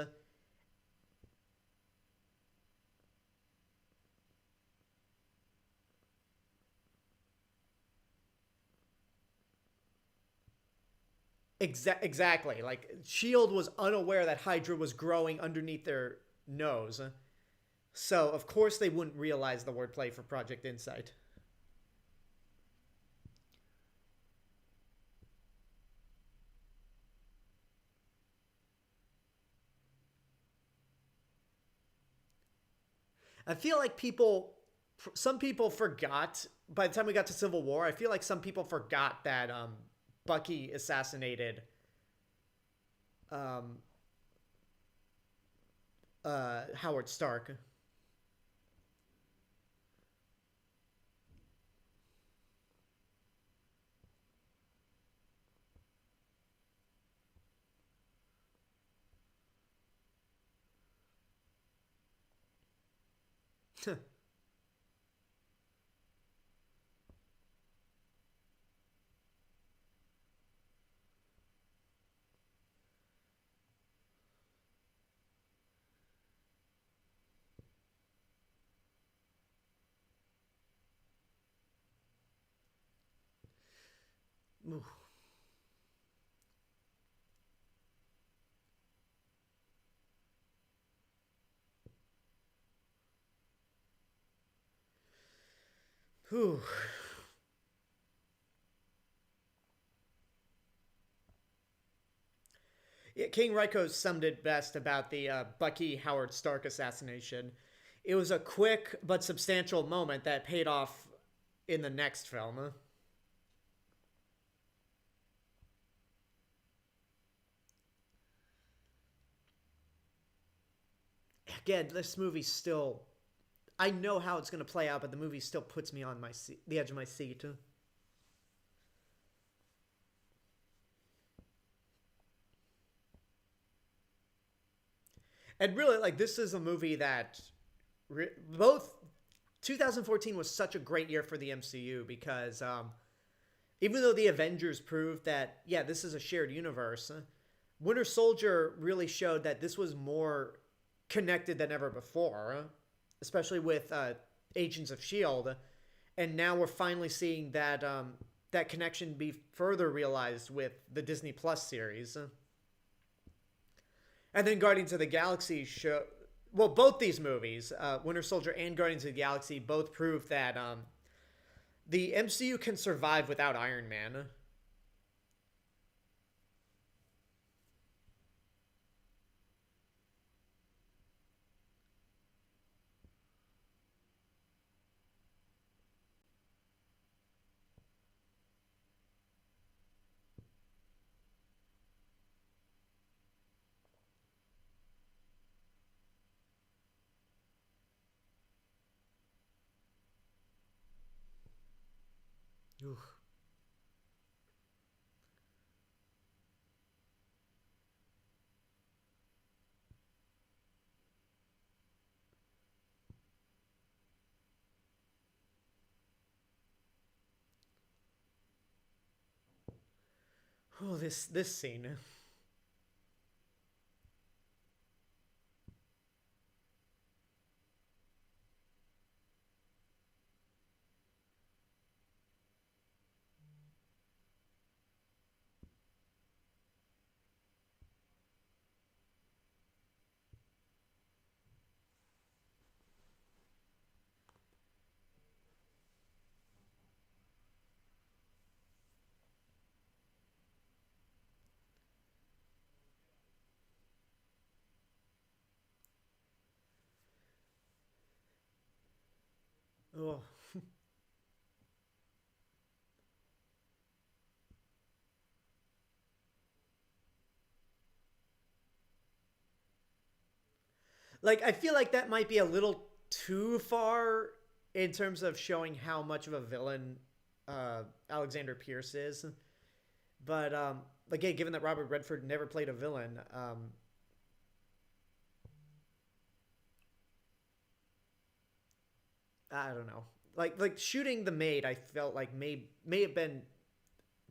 Exactly. Like Shield was unaware that Hydra was growing underneath their nose, so of course they wouldn't realize the wordplay for Project Insight. I feel like some people forgot by the time we got to Civil War. I feel like some people forgot that Bucky assassinated um, Howard Stark. Ooh. Whew. Yeah, King Ryko summed it best about the Bucky Howard Stark assassination. It was a quick but substantial moment that paid off in the next film. Again, this movie still. I know how it's going to play out, but the movie still puts me on the edge of my seat. And really, like, this is a movie that both 2014 was such a great year for the MCU because even though the Avengers proved that, yeah, this is a shared universe, Winter Soldier really showed that this was more connected than ever before, especially with Agents of S.H.I.E.L.D. And now we're finally seeing that that connection be further realized with the Disney Plus series. And then Guardians of the Galaxy show. Well, both these movies, Winter Soldier and Guardians of the Galaxy, both prove that the MCU can survive without Iron Man. Oof. Oh, this scene. Oh. Like, I feel like that might be a little too far in terms of showing how much of a villain Alexander Pierce is. But again, given that Robert Redford never played a villain, I don't know. Like shooting the maid, I felt like may have been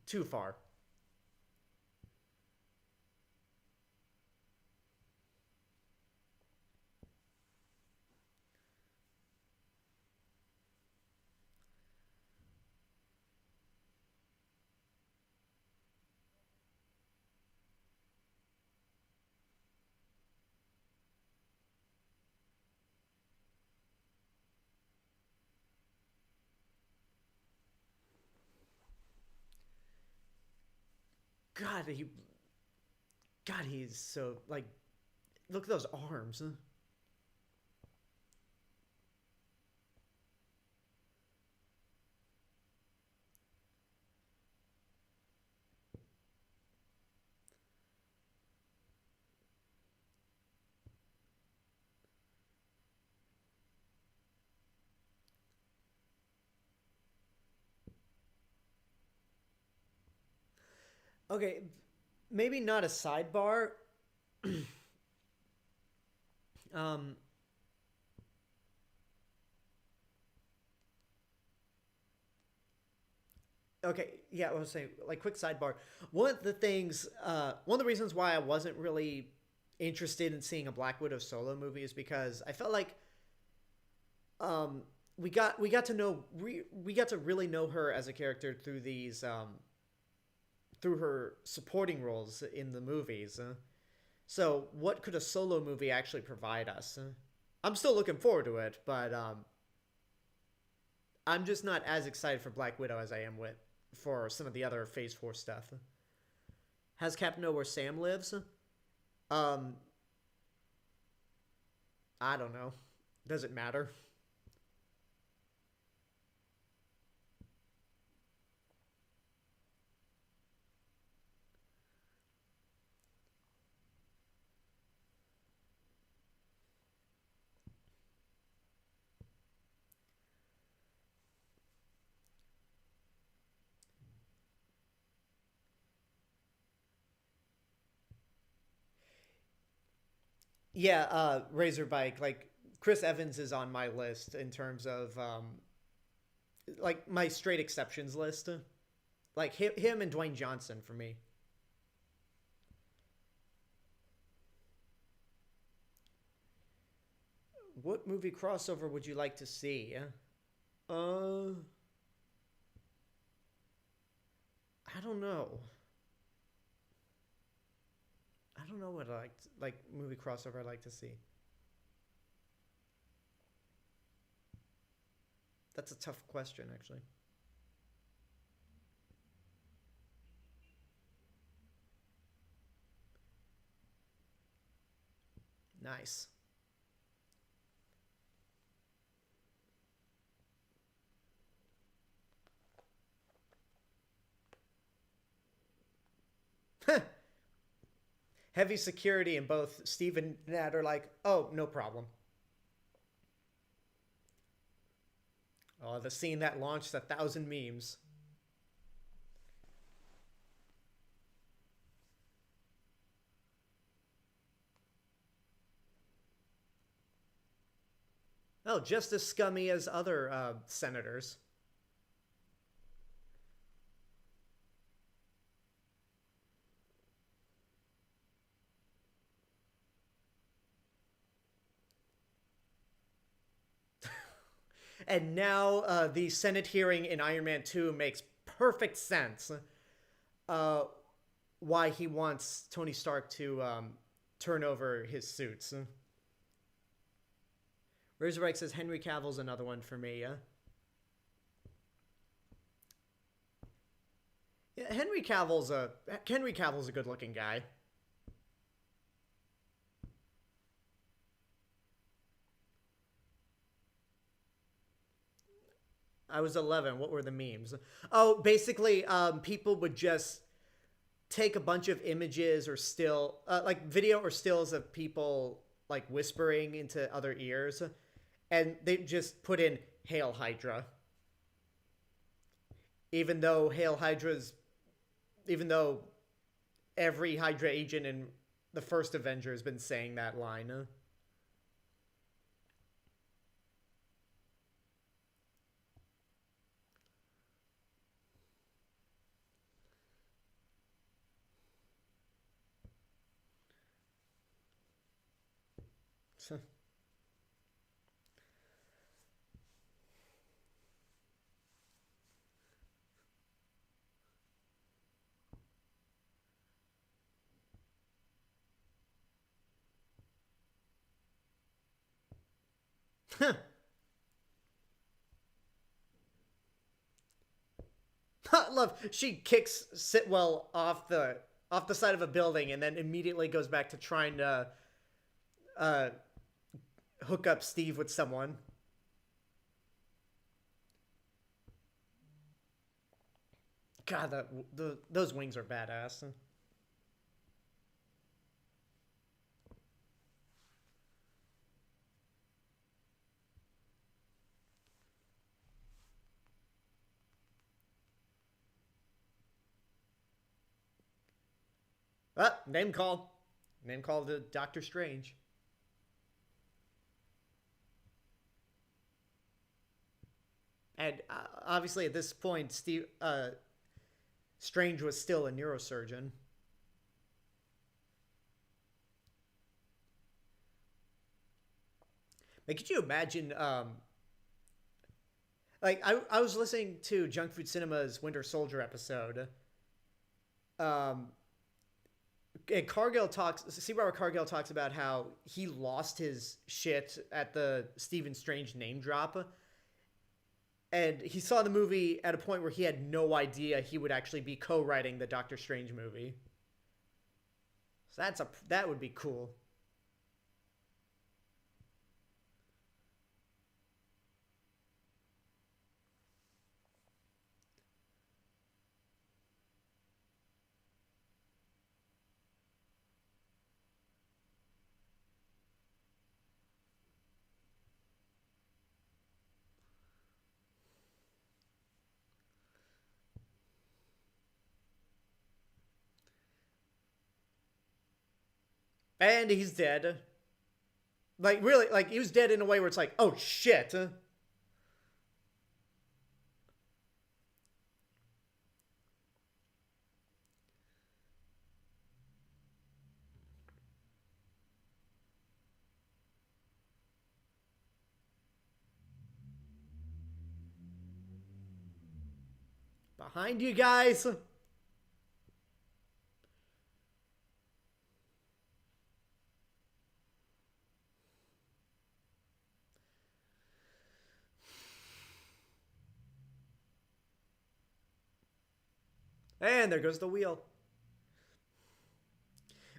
too far. God, he's so like. Look at those arms. Okay, maybe not a sidebar. um, okay, yeah, I was saying, like, quick sidebar. One of the reasons why I wasn't really interested in seeing a Black Widow solo movie is because I felt like um, we got to really know her as a character through these through her supporting roles in the movies. So, what could a solo movie actually provide us? I'm still looking forward to it, but I'm just not as excited for Black Widow as I am with for some of the other Phase 4 stuff. Has Cap know where Sam lives? Um, I don't know. Does it matter? Yeah, Razorback. Like Chris Evans is on my list in terms of like my straight exceptions list. Like him and Dwayne Johnson for me. What movie crossover would you like to see? Uh, I don't know. I don't know what I like movie crossover I'd like to see. That's a tough question, actually. Nice. Heavy security, and both Steve and Nat are like, oh, no problem. Oh, the scene that launched 1,000 memes. Oh, just as scummy as other senators. And now the Senate hearing in Iron Man 2 makes perfect sense. Uh, why he wants Tony Stark to turn over his suits. Razorback says Henry Cavill's another one for me. Yeah, Henry Cavill's a good looking guy. I was 11. What were the memes? Oh, basically, people would just take a bunch of images or like video or stills of people like whispering into other ears, and they just put in "Hail Hydra," even though Hail Hydra's, even though every Hydra agent in the first Avenger has been saying that line. Love, she kicks Sitwell off the side of a building and then immediately goes back to trying to uh, hook up Steve with someone. God, those wings are badass. Ah, name call. Name call to Doctor Strange. And obviously, at this point, Strange was still a neurosurgeon. Like, could you imagine? Like, I was listening to Junk Food Cinema's Winter Soldier episode, Um, and Cargill talks. See, Robert Cargill talks about how he lost his shit at the Stephen Strange name drop, and he saw the movie at a point where he had no idea he would actually be co-writing the Doctor Strange movie. So that would be cool. And he's dead. Like really, like he was dead in a way where it's like, oh shit. Behind you guys. And there goes the wheel.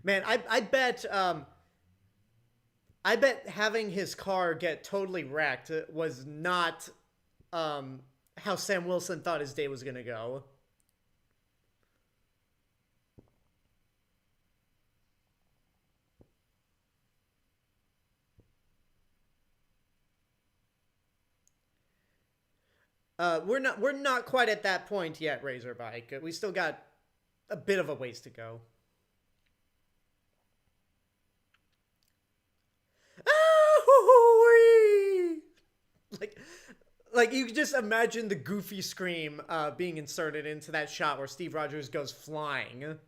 Man, I bet having his car get totally wrecked was not how Sam Wilson thought his day was gonna go. We're not quite at that point yet, Razorback. We still got a bit of a ways to go. Ah, like like you could just imagine the goofy scream being inserted into that shot where Steve Rogers goes flying.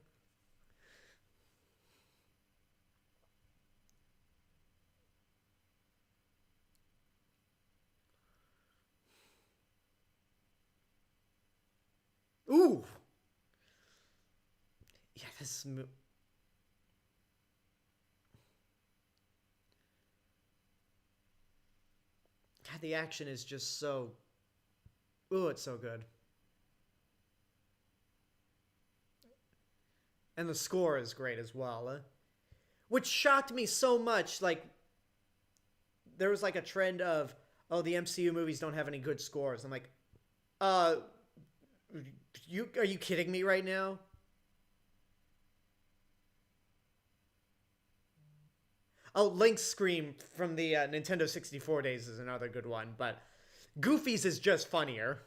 Ooh, yeah, God, the action is just so. Ooh, it's so good. And the score is great as well. Which shocked me so much. Like, there was like a trend of, oh, the MCU movies don't have any good scores. I'm like, uh, are you kidding me right now? Oh, Link's Scream from the Nintendo 64 days is another good one, but Goofy's is just funnier.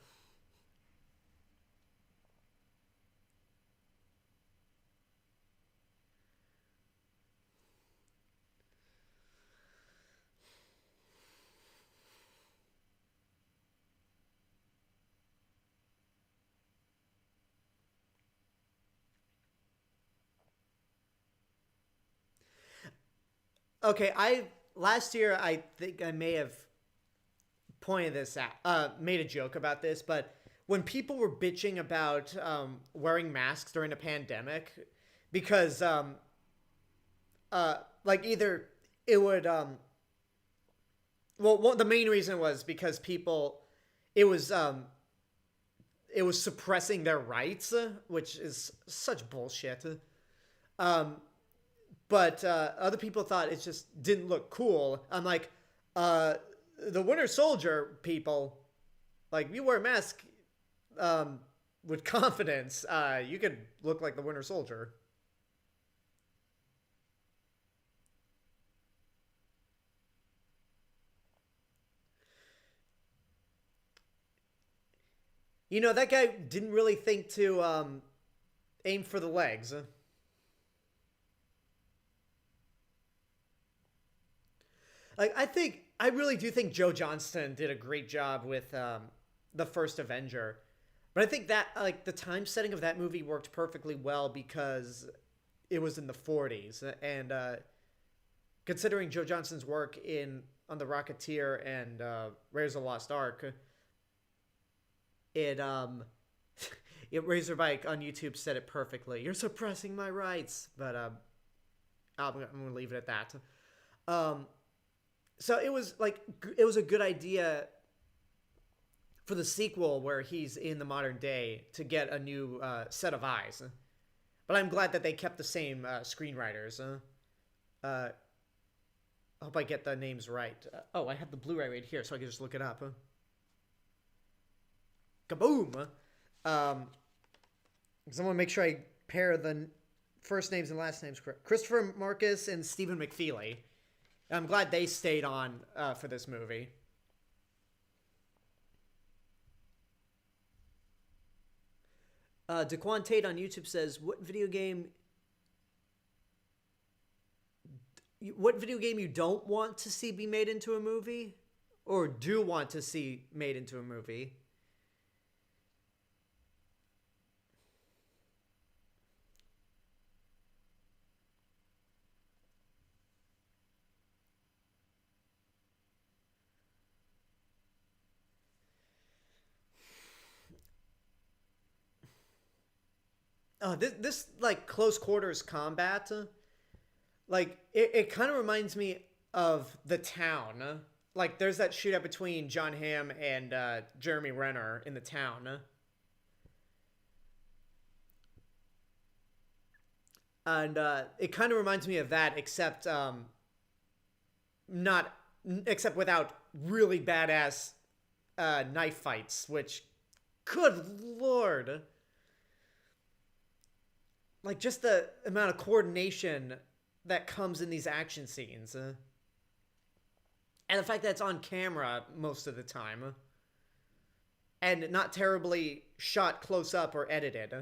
Okay, I last year I think I may have pointed this out, made a joke about this, but when people were bitching about wearing masks during a pandemic, because like either it would the main reason was because people it was um it was suppressing their rights, which is such bullshit. Um, but other people thought it just didn't look cool. I'm like, uh, the Winter Soldier people, like, you wear a mask um, with confidence, you could look like the Winter Soldier. You know, that guy didn't really think to aim for the legs. Like, I really do think Joe Johnston did a great job with the first Avenger. But I think that, like, the time setting of that movie worked perfectly well because it was in the 40s. And considering Joe Johnston's work in on The Rocketeer and Raiders of the Lost Ark, it Razorbyte on YouTube said it perfectly. You're suppressing my rights, but I'm gonna leave it at that. So it was a good idea for the sequel where he's in the modern day to get a new set of eyes. But I'm glad that they kept the same screenwriters. I hope I get the names right. I have the Blu-ray right here, so I can just look it up. Kaboom! Because I want to make sure I pair the first names and last names correct. Christopher Marcus and Stephen McFeely. I'm glad they stayed on for this movie. Daquan Tate on YouTube says, what video game you don't want to see be made into a movie? Or do want to see made into a movie? This like close quarters combat, like it kind of reminds me of The Town. Like there's that shootout between John Hamm and Jeremy Renner in The Town. And it kind of reminds me of that, except not except without really badass knife fights, which, good lord. Like, just the amount of coordination that comes in these action scenes. And the fact that it's on camera most of the time. And not terribly shot close up or edited.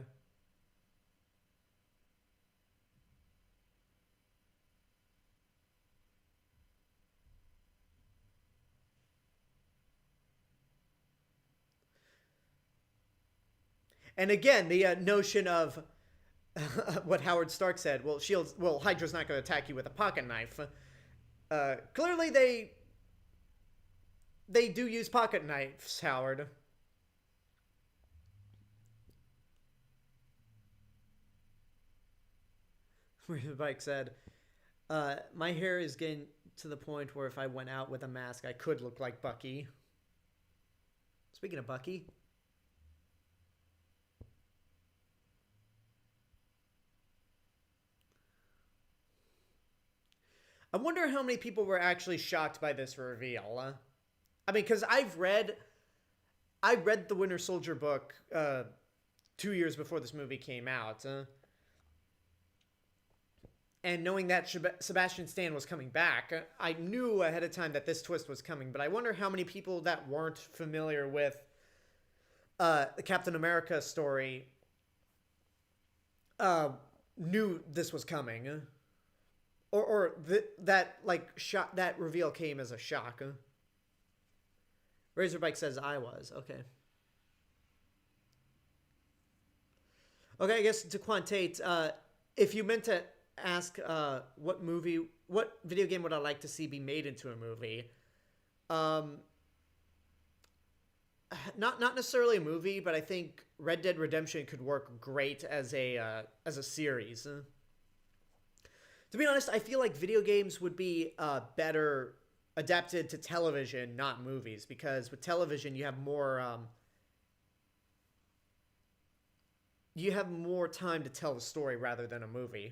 And again, the notion of what Howard Stark said. Well, Hydra's not going to attack you with a pocket knife. Clearly, they do use pocket knives, Howard. Mike said, my hair is getting to the point where if I went out with a mask, I could look like Bucky. Speaking of Bucky... I wonder how many people were actually shocked by this reveal. I mean, because I read the Winter Soldier book 2 years before this movie came out. And knowing that Sebastian Stan was coming back, I knew ahead of time that this twist was coming. But I wonder how many people that weren't familiar with the Captain America story knew this was coming. That reveal came as a shock. Razorbike says I was. Okay. Okay, I guess to quantate, if you meant to ask what video game would I like to see be made into a movie, not necessarily a movie, but I think Red Dead Redemption could work great as a series. To be honest, I feel like video games would be better adapted to television, not movies, because with television you have more time to tell the story rather than a movie.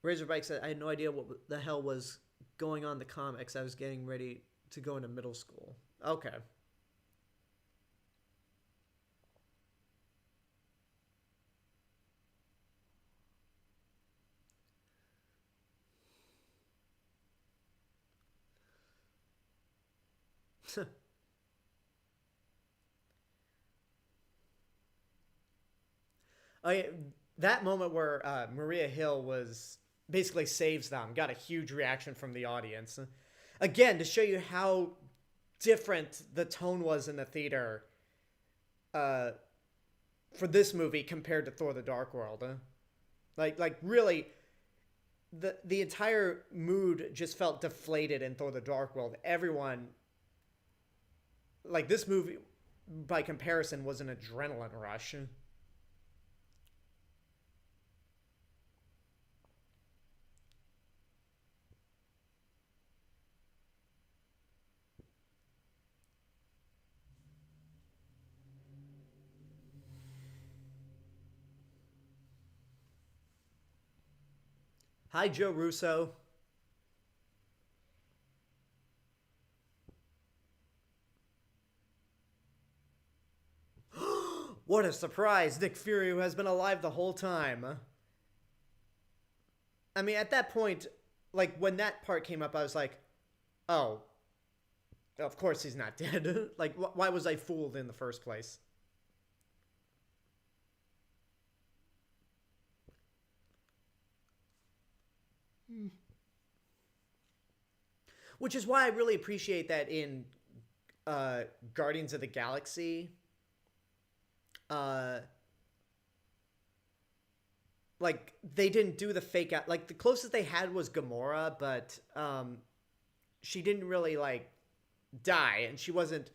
Razorbike said, I had no idea what the hell was going on in the comics. I was getting ready to go into middle school. Okay. That moment where Maria Hill was basically saves them got a huge reaction from the audience. Again, to show you how different the tone was in the theater for this movie compared to Thor: The Dark World. Like really, the entire mood just felt deflated in Thor: The Dark World. Everyone, like, this movie, by comparison, was an adrenaline rush. Hi, Joe Russo. What a surprise! Nick Fury, who has been alive the whole time. I mean, at that point, like, when that part came up, I was like, oh, of course he's not dead. Like, why was I fooled in the first place? Which is why I really appreciate that in Guardians of the Galaxy, uh, like, they didn't do the fake out. Like, the closest they had was Gamora, but she didn't really, like, die, and she wasn't,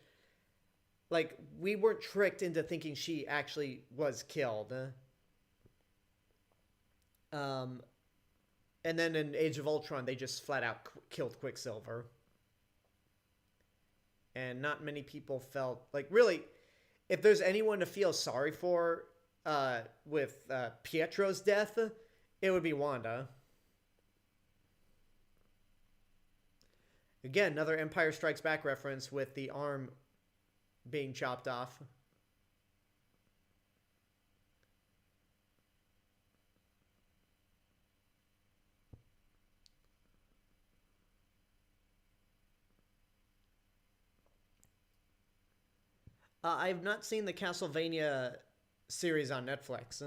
like, we weren't tricked into thinking she actually was killed. Um, and then in Age of Ultron, they just flat out killed Quicksilver. And not many people felt like, really, if there's anyone to feel sorry for with Pietro's death, it would be Wanda. Again, another Empire Strikes Back reference with the arm being chopped off. I have not seen the Castlevania series on Netflix.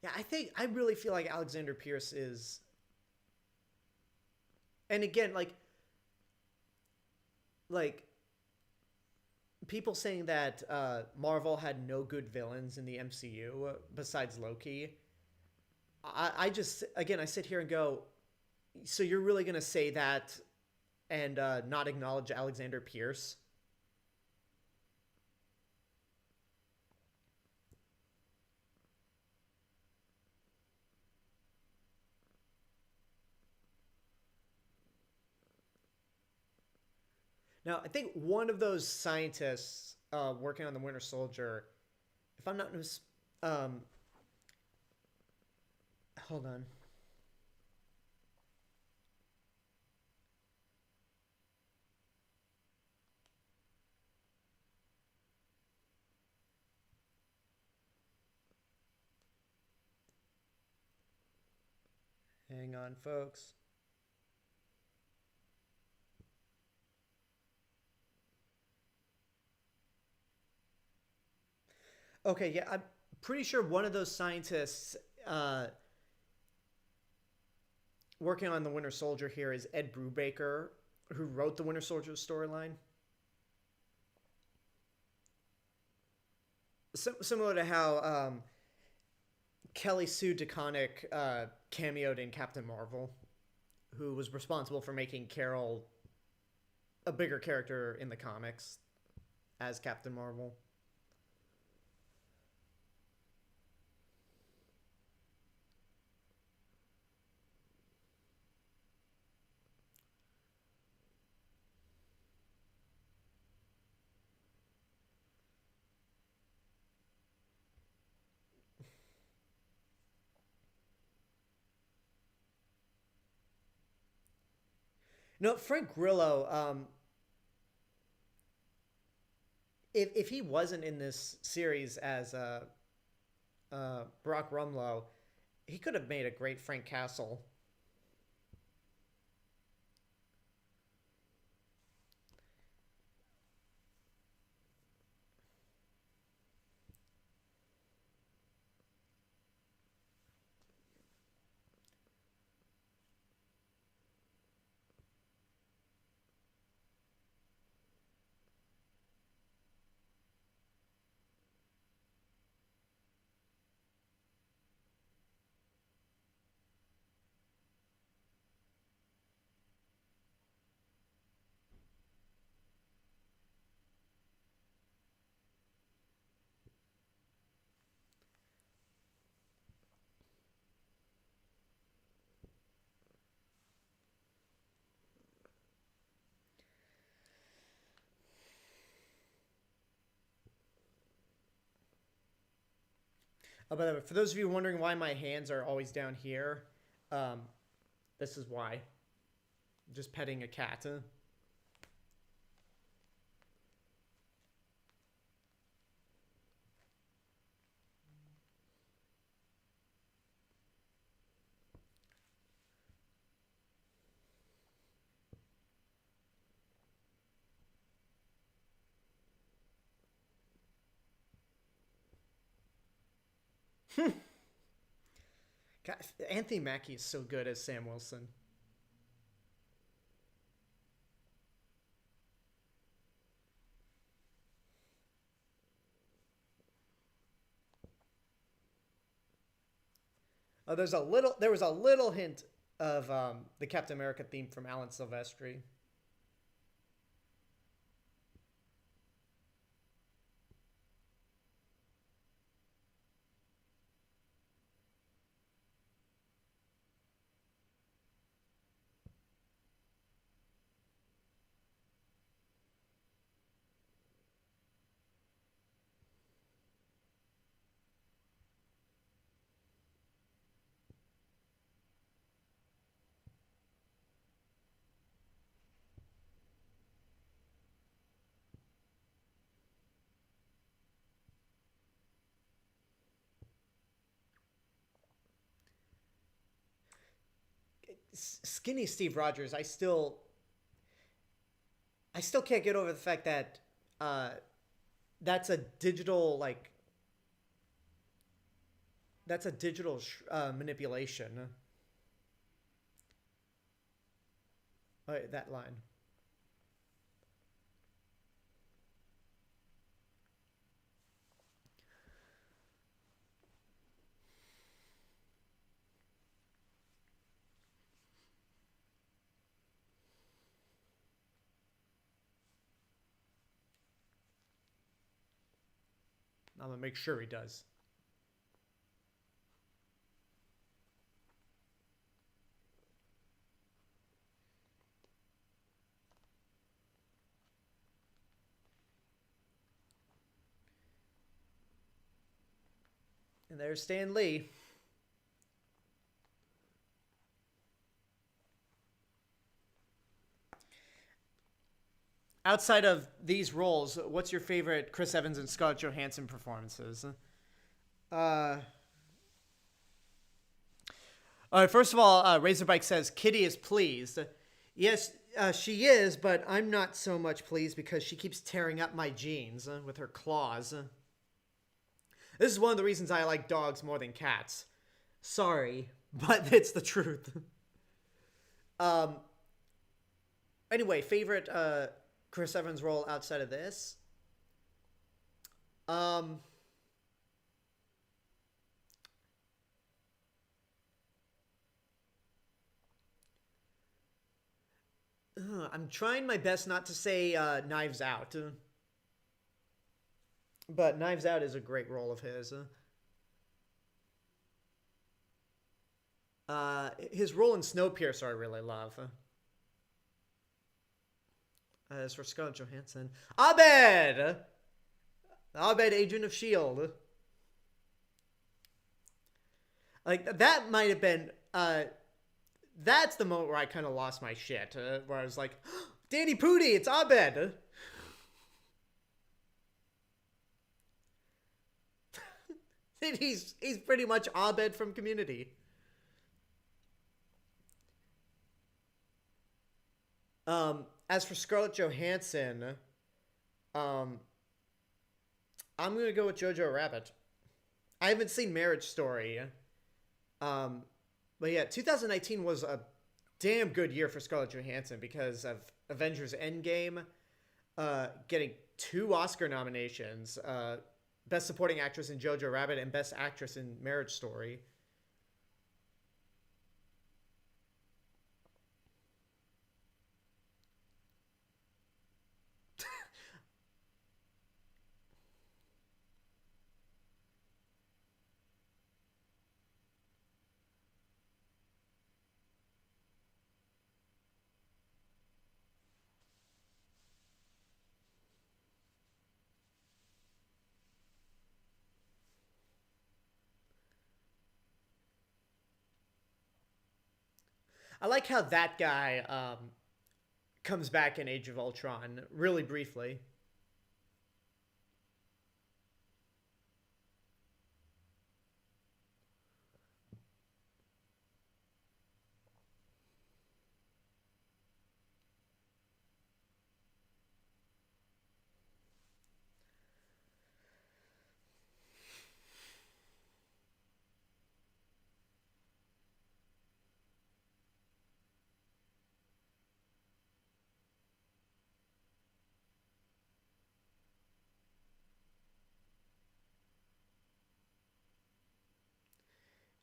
Yeah, I really feel like Alexander Pierce is, and again, like people saying that Marvel had no good villains in the MCU besides Loki. I just, again, I sit here and go, so you're really gonna say that and not acknowledge Alexander Pierce? Now, I think one of those scientists working on the Winter Soldier, if I'm not hold on. Hang on, folks. Okay, yeah, I'm pretty sure one of those scientists uh, working on the Winter Soldier here is Ed Brubaker, who wrote the Winter Soldier storyline. Similar to how Kelly Sue DeConnick cameoed in Captain Marvel, who was responsible for making Carol a bigger character in the comics as Captain Marvel. No, Frank Grillo. If he wasn't in this series as Brock Rumlow, he could have made a great Frank Castle. Oh, by the way, for those of you wondering why my hands are always down here, um, this is why. Just petting a cat. Huh? God, Anthony Mackie is so good as Sam Wilson. Oh, there was a little hint of the Captain America theme from Alan Silvestri. Skinny Steve Rogers, I still can't get over the fact that uh, that's a digital like that's a digital manipulation. Oh, wait, that line. I'm gonna make sure he does. And there's Stan Lee. Outside of these roles, what's your favorite Chris Evans and Scarlett Johansson performances? All right, first of all, Razorbike says Kitty is pleased. Yes, she is, but I'm not so much pleased because she keeps tearing up my jeans with her claws. This is one of the reasons I like dogs more than cats. Sorry, but it's the truth. um. Anyway, favorite Chris Evans role outside of this? Um. I'm trying my best not to say Knives Out. But Knives Out is a great role of his. His role in Snowpiercer I really love. As for Scarlett Johansson, Abed! Abed, Agent of S.H.I.E.L.D. Like, that might have been... that's the moment where I kind of lost my shit. Where I was like, Danny Pudi, it's Abed! he's pretty much Abed from Community. As for Scarlett Johansson, I'm gonna go with Jojo Rabbit. I haven't seen Marriage Story, but yeah, 2019 was a damn good year for Scarlett Johansson because of Avengers Endgame, getting 2 Oscar nominations, Best Supporting Actress in Jojo Rabbit and Best Actress in Marriage Story. I like how that guy comes back in Age of Ultron really briefly.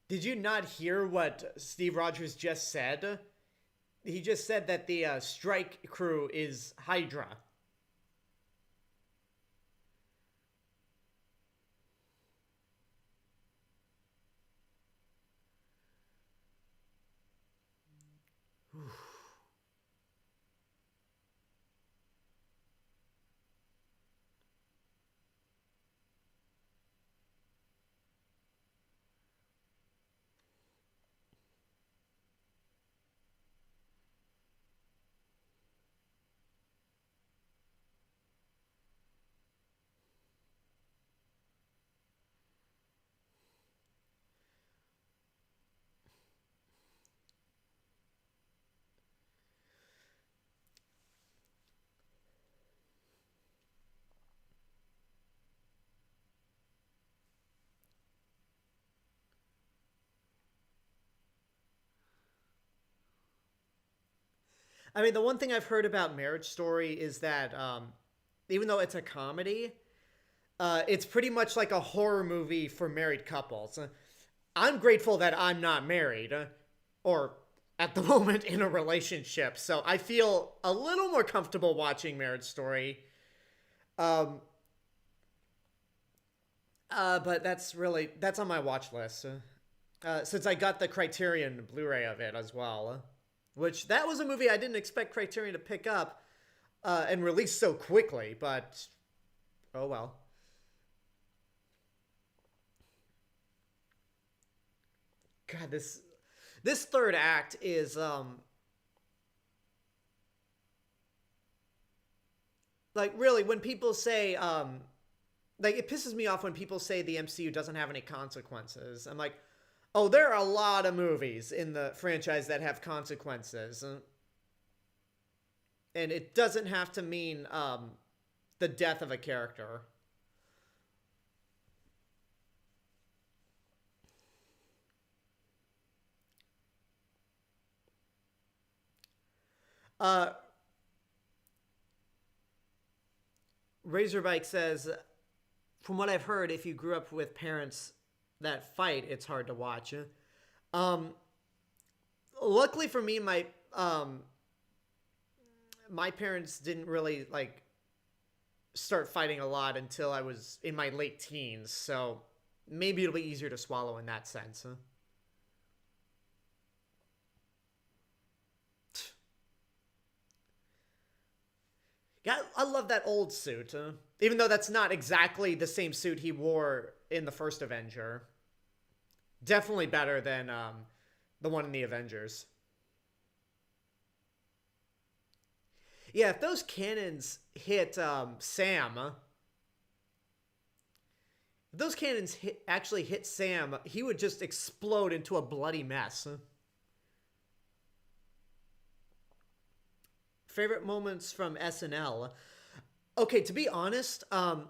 Did you not hear what Steve Rogers just said? He just said that the strike crew is Hydra. I mean, the one thing I've heard about Marriage Story is that even though it's a comedy, it's pretty much like a horror movie for married couples. I'm grateful that I'm not married, or at the moment in a relationship, so I feel a little more comfortable watching Marriage Story. Um, but that's on my watch list. Since I got the Criterion Blu-ray of it as well, which that was a movie I didn't expect Criterion to pick up and release so quickly. But oh well. God, this third act is like really when people say like it pisses me off when people say the MCU doesn't have any consequences. I'm like, oh, there are a lot of movies in the franchise that have consequences, and it doesn't have to mean the death of a character. Uh, Razorbike says, from what I've heard, if you grew up with parents that fight, it's hard to watch. Um, Luckily for me, my parents didn't really like start fighting a lot until I was in my late teens, so maybe it'll be easier to swallow in that sense. Yeah, I love that old suit, even though that's not exactly the same suit he wore in the first Avenger. Definitely better than the one in the Avengers. Yeah, if those cannons hit Sam, if those cannons actually hit Sam, he would just explode into a bloody mess. Favorite moments from SNL? Okay, to be honest, I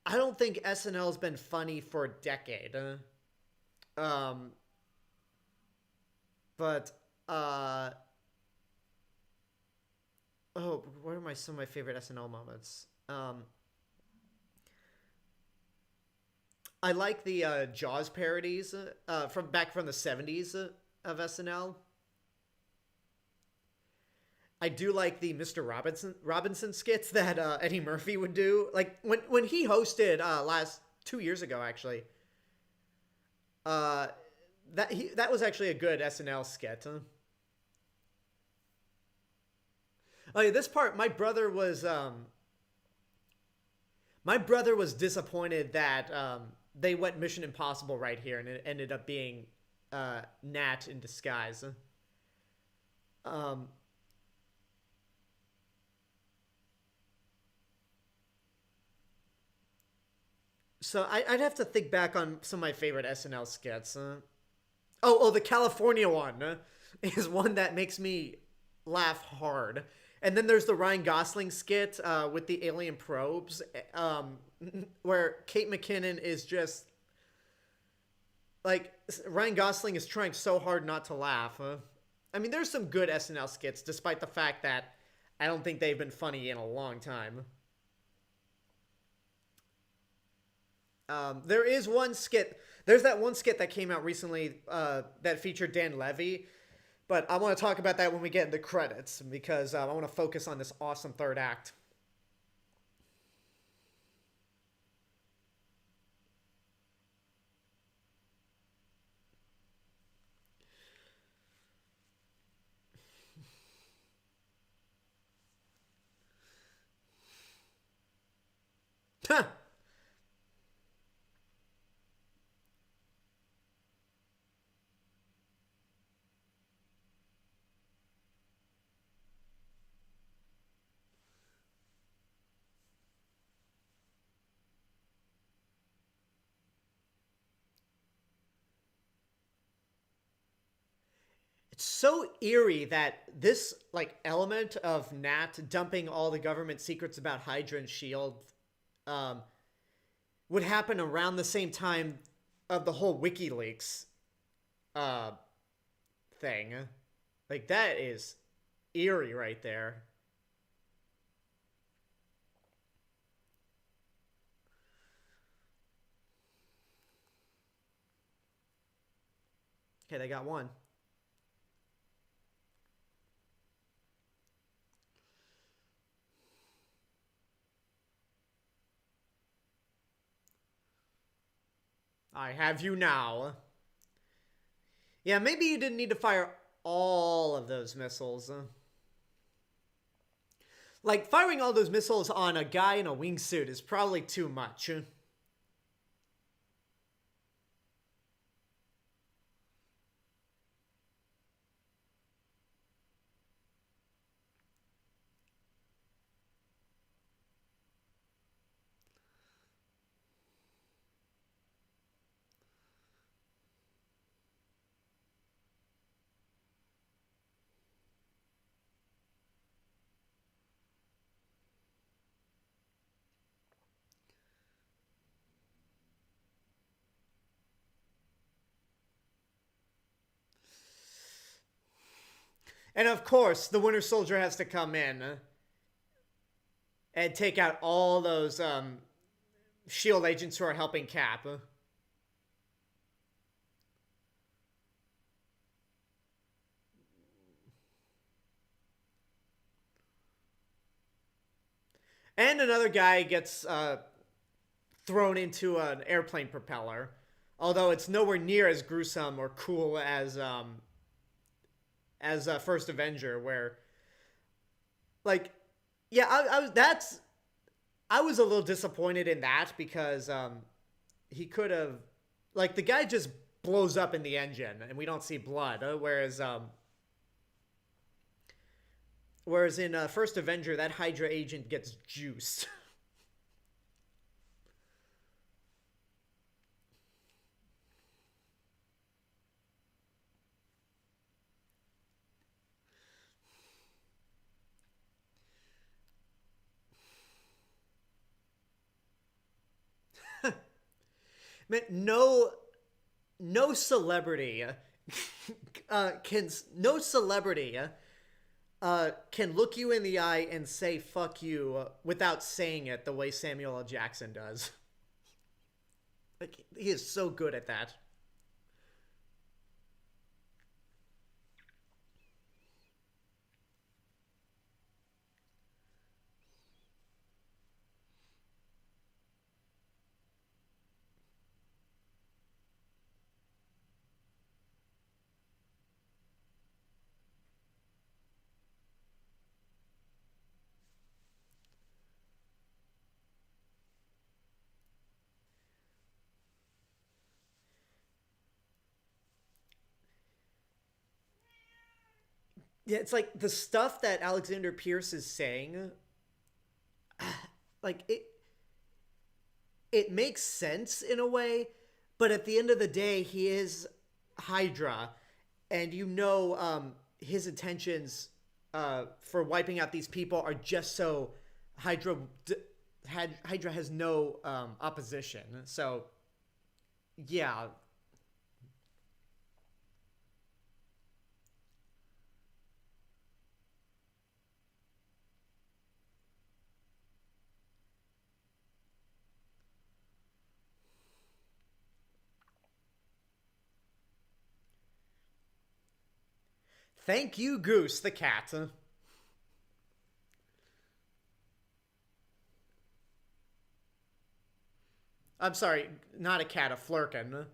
don't think SNL's been funny for a decade. Um, but oh, what are some of my favorite SNL moments? I like the Jaws parodies from the '70s of SNL. I do like the Mr. Robinson skits that Eddie Murphy would do. Like when he hosted last 2 years ago, actually. Uh, that was actually a good SNL skit. Huh? Oh yeah, this part my brother was disappointed that they went Mission Impossible right here, and it ended up being Nat in disguise. Um, so I'd have to think back on some of my favorite SNL skits. The California one is one that makes me laugh hard. And then there's the Ryan Gosling skit with the alien probes, where Kate McKinnon is just like Ryan Gosling is trying so hard not to laugh. I mean, there's some good SNL skits, despite the fact that I don't think they've been funny in a long time. There is one skit. There's that one skit that came out recently that featured Dan Levy, but I want to talk about that when we get into credits because I want to focus on this awesome third act. It's so eerie that this like element of Nat dumping all the government secrets about Hydra and Shield um, would happen around the same time of the whole WikiLeaks uh, thing. Like that is eerie right there. Okay, they got one. I have you now. Yeah, maybe you didn't need to fire all of those missiles. Like, firing all those missiles on a guy in a wingsuit is probably too much. And of course, the Winter Soldier has to come in and take out all those Shield agents who are helping Cap. And another guy gets thrown into an airplane propeller, although it's nowhere near as gruesome or cool as First Avenger, where like yeah, I was a little disappointed in that because he could have like the guy just blows up in the engine and we don't see blood, whereas in First Avenger that Hydra agent gets juiced. Man, no celebrity can no celebrity can look you in the eye and say "fuck you" without saying it the way Samuel L. Jackson does. Like he is so good at that. Yeah, it's like the stuff that Alexander Pierce is saying, like it makes sense in a way, but at the end of the day, he is Hydra, and his intentions for wiping out these people are just so Hydra Hydra has no opposition. So yeah. Thank you, Goose the cat. I'm sorry, not a cat, a flurkin.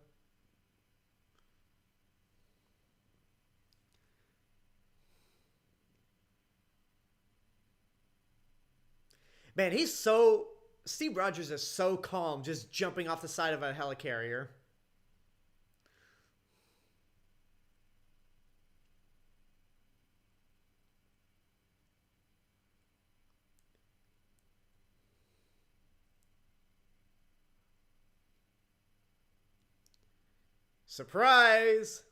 Man, Steve Rogers is so calm just jumping off the side of a helicarrier. Surprise!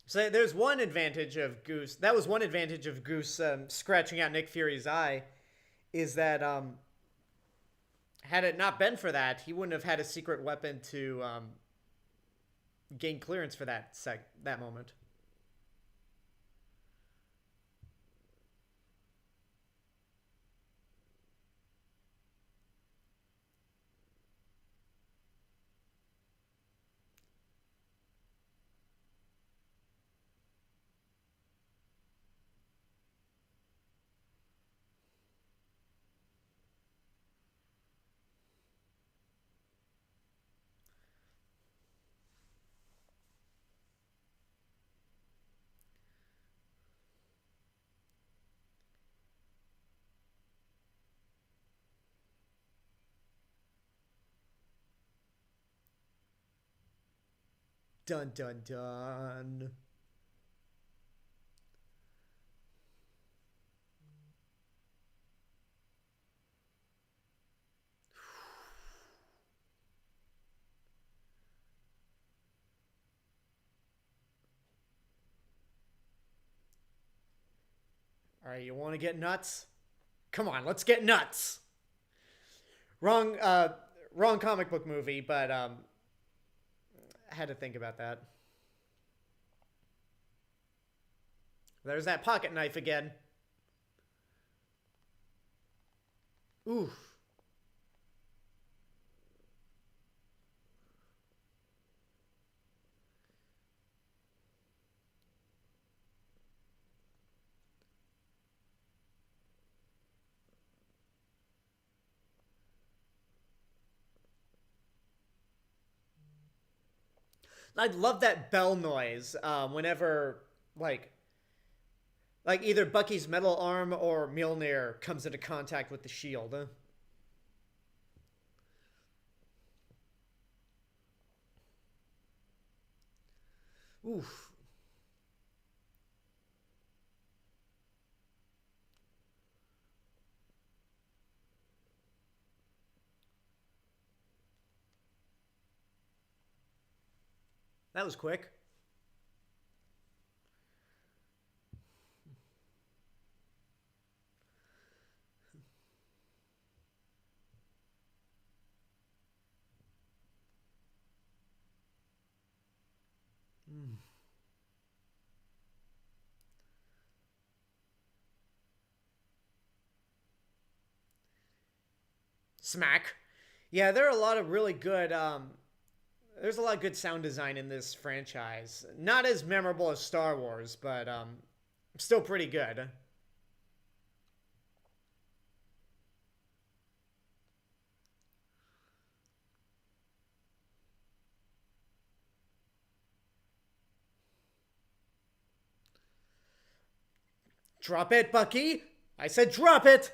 So there's one advantage of Goose. That was one advantage of Goose scratching out Nick Fury's eye, is that had it not been for that, he wouldn't have had a secret weapon to gain clearance for that moment. Dun dun dun. All right, you want to get nuts? Come on, let's get nuts. Wrong, wrong comic book movie, but I had to think about that. There's that pocket knife again. Oof. I love that bell noise whenever like either Bucky's metal arm or Mjolnir comes into contact with the shield. Oof. That was quick. Mm. Smack. Yeah, there are a lot of really good there's a lot of good sound design in this franchise. Not as memorable as Star Wars, but still pretty good. Drop it, Bucky! I said drop it!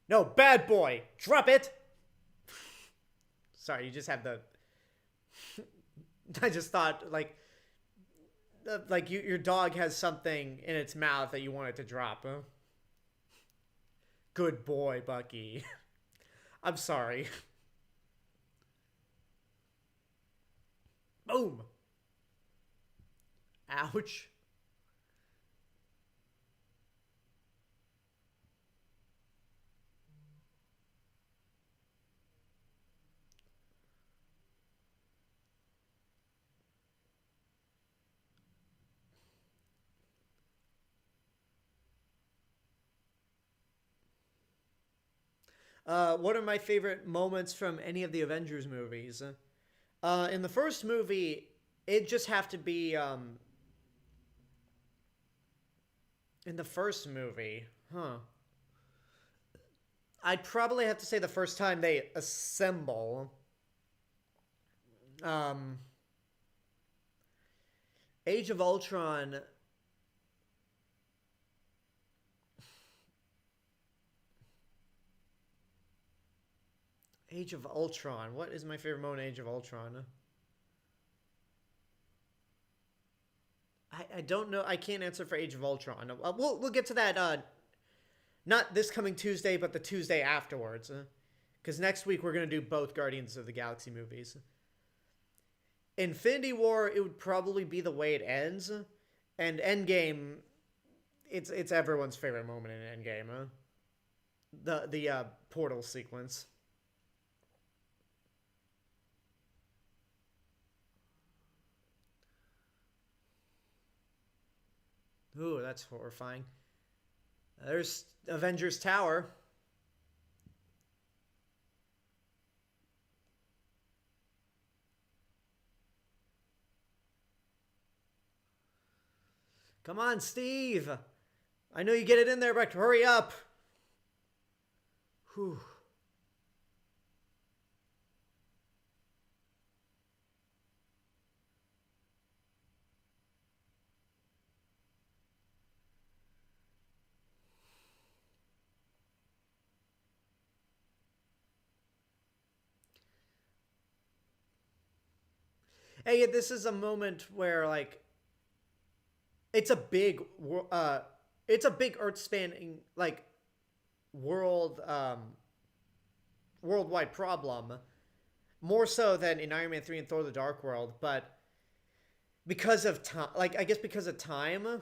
No, bad boy! Drop it! Sorry, you just have the... I just thought, like your dog has something in its mouth that you want it to drop, huh? Good boy, Bucky. I'm sorry. Boom! Ouch. What are my favorite moments from any of the Avengers movies? In the first movie, it just have to be in the first movie, huh? I'd probably have to say the first time they assemble. Um, Age of Ultron. Age of Ultron. What is my favorite moment in Age of Ultron? I don't know. I can't answer for Age of Ultron. We'll get to that. Not this coming Tuesday, but the Tuesday afterwards. Because next week we're gonna do both Guardians of the Galaxy movies. Infinity War, it would probably be the way it ends, and Endgame, it's everyone's favorite moment in Endgame. The portal sequence. Ooh, that's horrifying. There's Avengers Tower. Come on, Steve. I know you get it in there, but hurry up. Whew. Hey, this is a moment where like it's a big it's a big earth spanning like world worldwide problem, more so than in Iron Man 3 and Thor the Dark World, but because of time, like I guess because of time,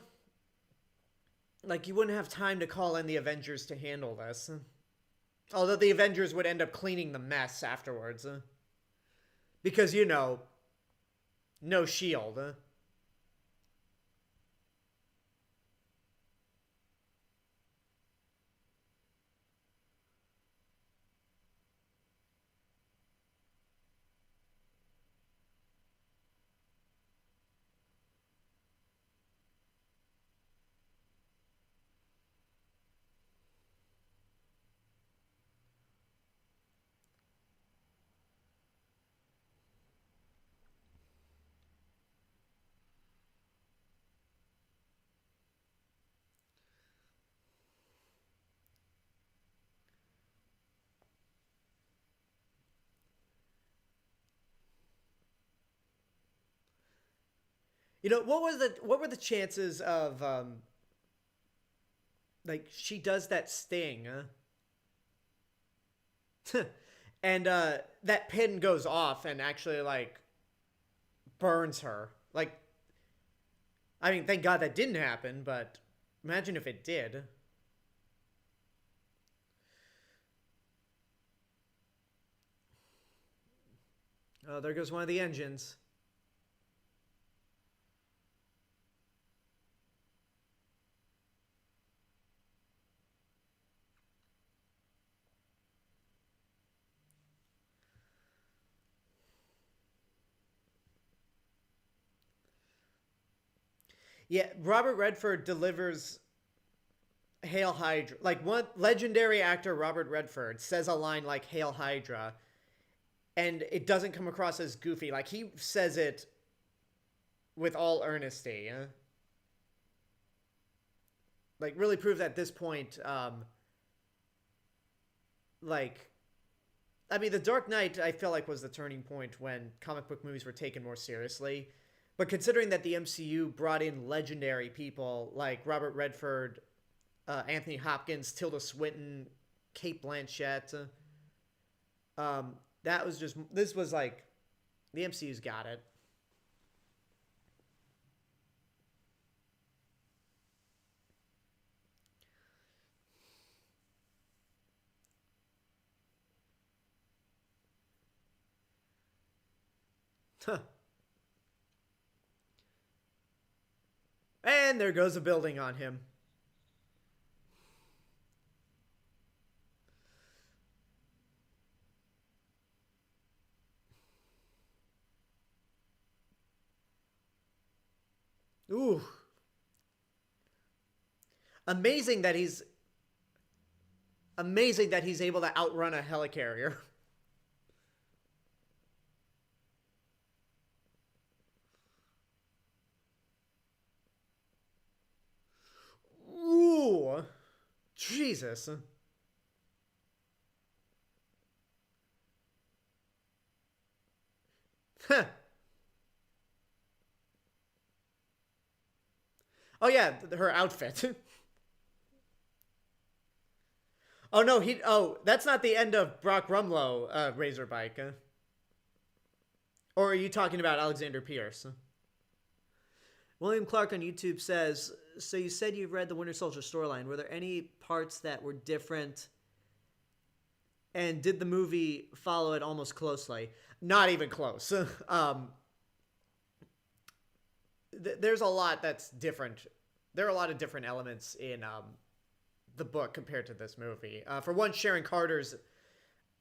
like you wouldn't have time to call in the Avengers to handle this. Although the Avengers would end up cleaning the mess afterwards. Because no shield. What were the chances of like she does that sting, and that pin goes off and actually like burns her. Like, I mean, thank God that didn't happen, but imagine if it did. Oh, there goes one of the engines. Yeah, Robert Redford delivers Hail Hydra. Like, one legendary actor, Robert Redford, says a line like Hail Hydra, and it doesn't come across as goofy. Like, he says it with all earnesty. Like, really proved at this point, like, I mean, The Dark Knight, I feel like, was the turning point when comic book movies were taken more seriously. But considering that the MCU brought in legendary people like Robert Redford, Anthony Hopkins, Tilda Swinton, Kate Blanchett, that was just, this was like, the MCU's got it. Huh. And there goes a building on him. Ooh. Amazing that he's able to outrun a helicarrier. Ooh. Jesus. Huh. Oh yeah, her outfit. Oh no, that's not the end of Brock Rumlow, Razorbike. Or are you talking about Alexander Pierce? William Clark on YouTube says, so you said you've read the Winter Soldier storyline. Were there any parts that were different? And did the movie follow it almost closely? Not even close. There's a lot that's different. There are a lot of different elements in the book compared to this movie. For one, Sharon Carter's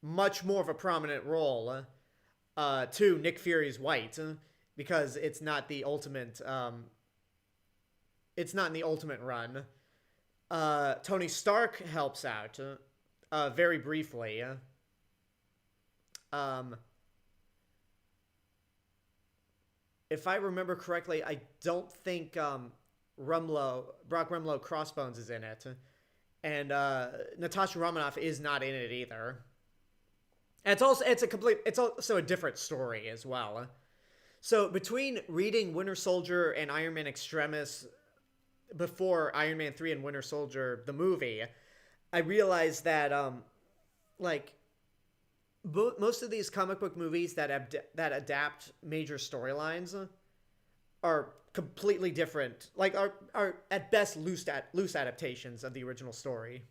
much more of a prominent role. Two, Nick Fury's white, because it's not the ultimate. It's not in the ultimate run. Tony Stark helps out very briefly. If I remember correctly, I don't think Brock Rumlow Crossbones is in it, and Natasha Romanoff is not in it either. And it's also a different story as well. So between reading Winter Soldier and Iron Man Extremis before Iron Man 3 and Winter Soldier the movie, I realized that most of these comic book movies that adapt major storylines are completely different. Like are at best loose adaptations of the original story.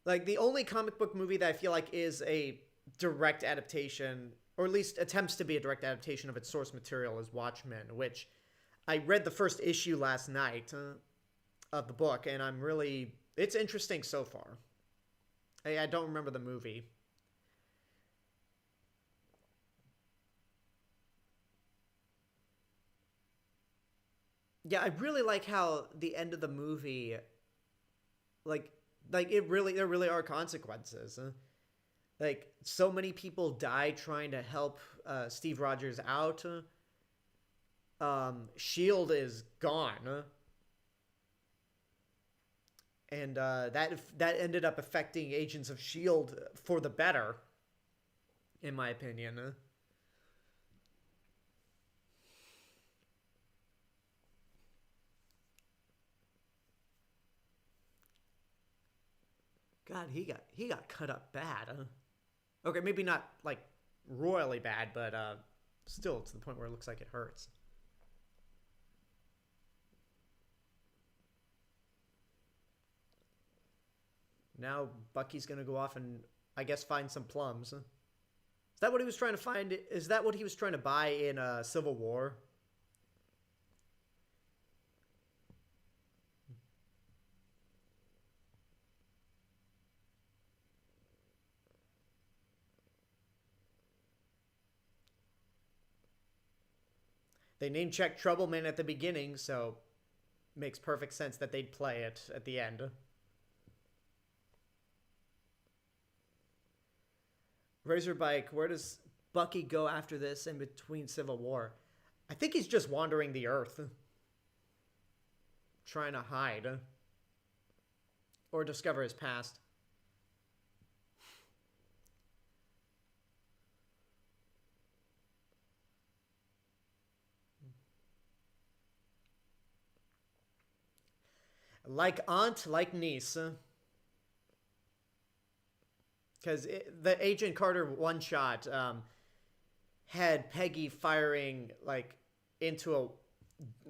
Like the only comic book movie that I feel like is a direct adaptation, or at least attempts to be a direct adaptation of its source material, is Watchmen, which I read the first issue last night of the book, and it's interesting so far. I don't remember the movie. Yeah, I really like how the end of the movie, like there really are consequences. Like so many people die trying to help Steve Rogers out. Shield is gone, and that ended up affecting Agents of Shield for the better, in my opinion. God, he got cut up bad. Okay, maybe not like royally bad, but still to the point where it looks like it hurts. Now Bucky's gonna go off and I guess find some plums. Is that what he was trying to find? Is that what he was trying to buy in Civil War? They name checked Troubleman at the beginning, so makes perfect sense that they'd play it at the end. Razorback, where does Bucky go after this in between Civil War? I think he's just wandering the Earth, trying to hide or discover his past. Like aunt, like niece. Because the Agent Carter one shot had Peggy firing like into a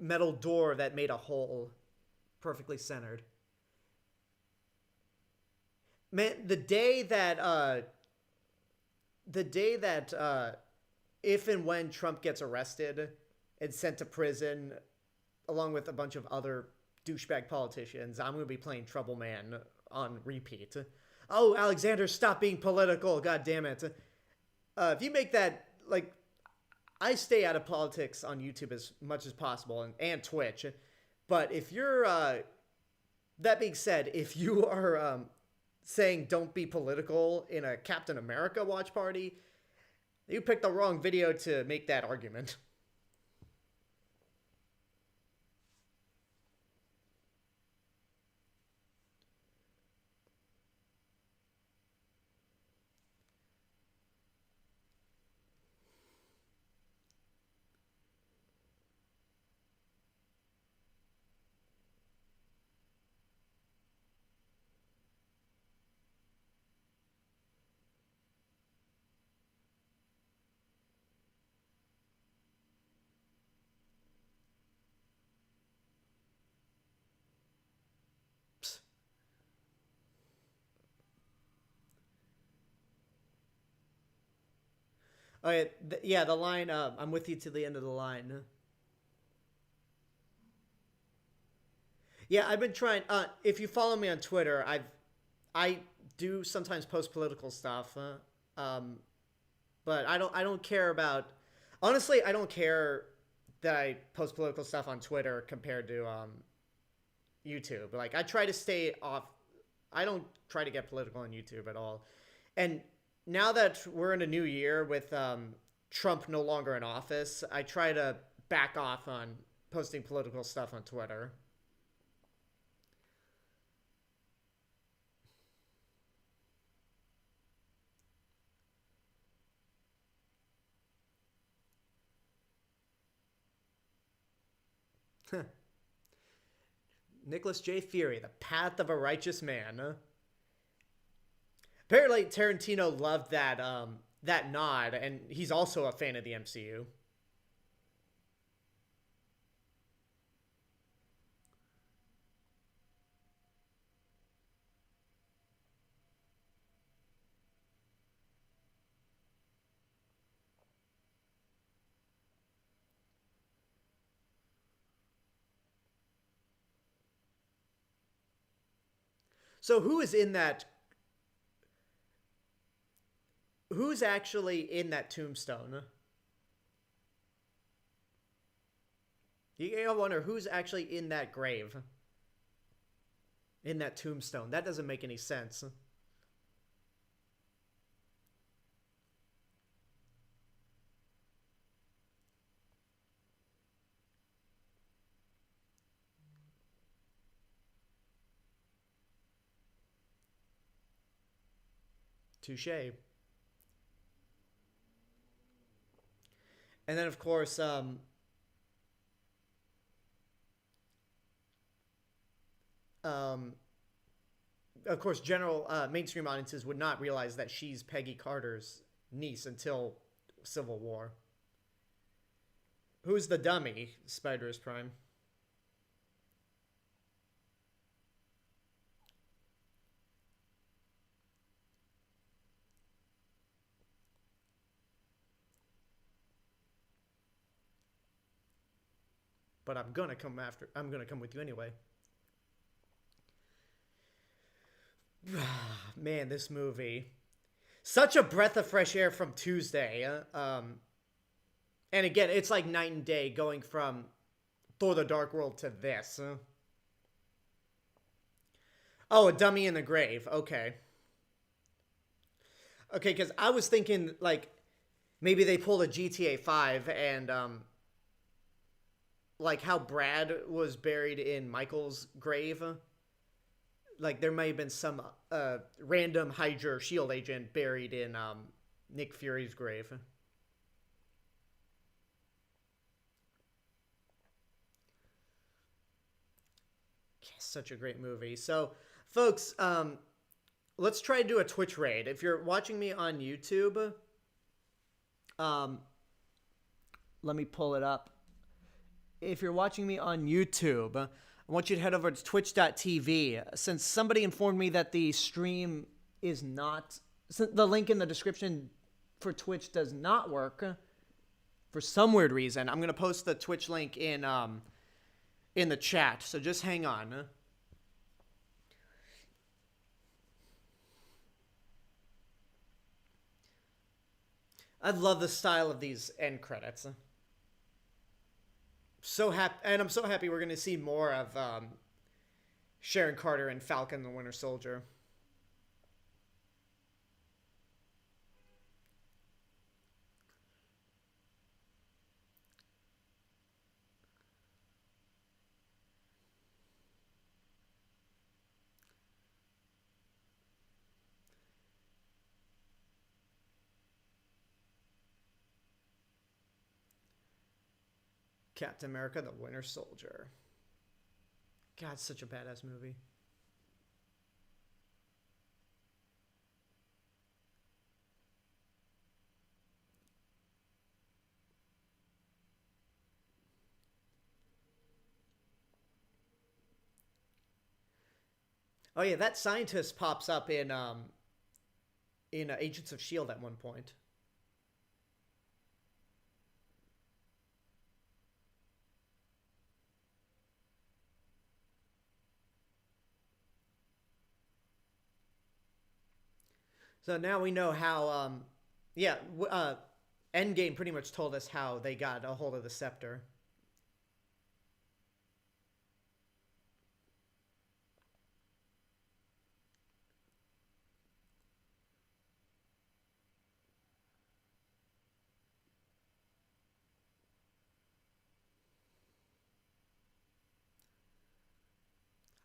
metal door that made a hole perfectly centered. Man, the day that if and when Trump gets arrested and sent to prison along with a bunch of other douchebag politicians, I'm going to be playing Trouble Man on repeat. Oh, Alexander, stop being political. God damn it. If you make that, like, I stay out of politics on YouTube as much as possible and Twitch. But if you're, that being said, if you are saying don't be political in a Captain America watch party, you picked the wrong video to make that argument. Oh, yeah, the line, I'm with you to the end of the line. Yeah, I've been trying, if you follow me on Twitter, I do sometimes post political stuff, but I don't care about, honestly, I don't care that I post political stuff on Twitter compared to, YouTube. Like, I try to stay off, I don't try to get political on YouTube at all. And now that we're in a new year with Trump no longer in office, I try to back off on posting political stuff on Twitter. Nicholas J. Fury, The Path of a Righteous Man. Apparently, Tarantino loved that nod, and he's also a fan of the MCU. So who is in that? Who's actually in that tombstone? You gotta wonder who's actually in that grave. In that tombstone. That doesn't make any sense. Touche. And then, um, of course, general mainstream audiences would not realize that she's Peggy Carter's niece until Civil War. Who's the dummy? Spider's Prime. But I'm gonna come after. I'm gonna come with you anyway. Man, this movie, such a breath of fresh air from Tuesday. And again, it's like night and day going from Thor: The Dark World to this. Oh, a dummy in the grave. Okay. Okay, because I was thinking like maybe they pulled a GTA 5 and like how Brad was buried in Michael's grave. Like there may have been some random Hydra Shield agent buried in Nick Fury's grave. Such a great movie. So, folks, let's try to do a Twitch raid. If you're watching me on YouTube, um, let me pull it up. If you're watching me on YouTube, I want you to head over to twitch.tv. Since somebody informed me that the stream is not, the link in the description for Twitch does not work for some weird reason, I'm going to post the Twitch link in the chat. So just hang on. I love the style of these end credits. So happy, and I'm so happy we're going to see more of Sharon Carter and Falcon the Winter Soldier. Captain America the Winter Soldier. God, such a badass movie. Oh yeah, that scientist pops up in Agents of Shield at one point. So now we know how, Endgame pretty much told us how they got a hold of the scepter.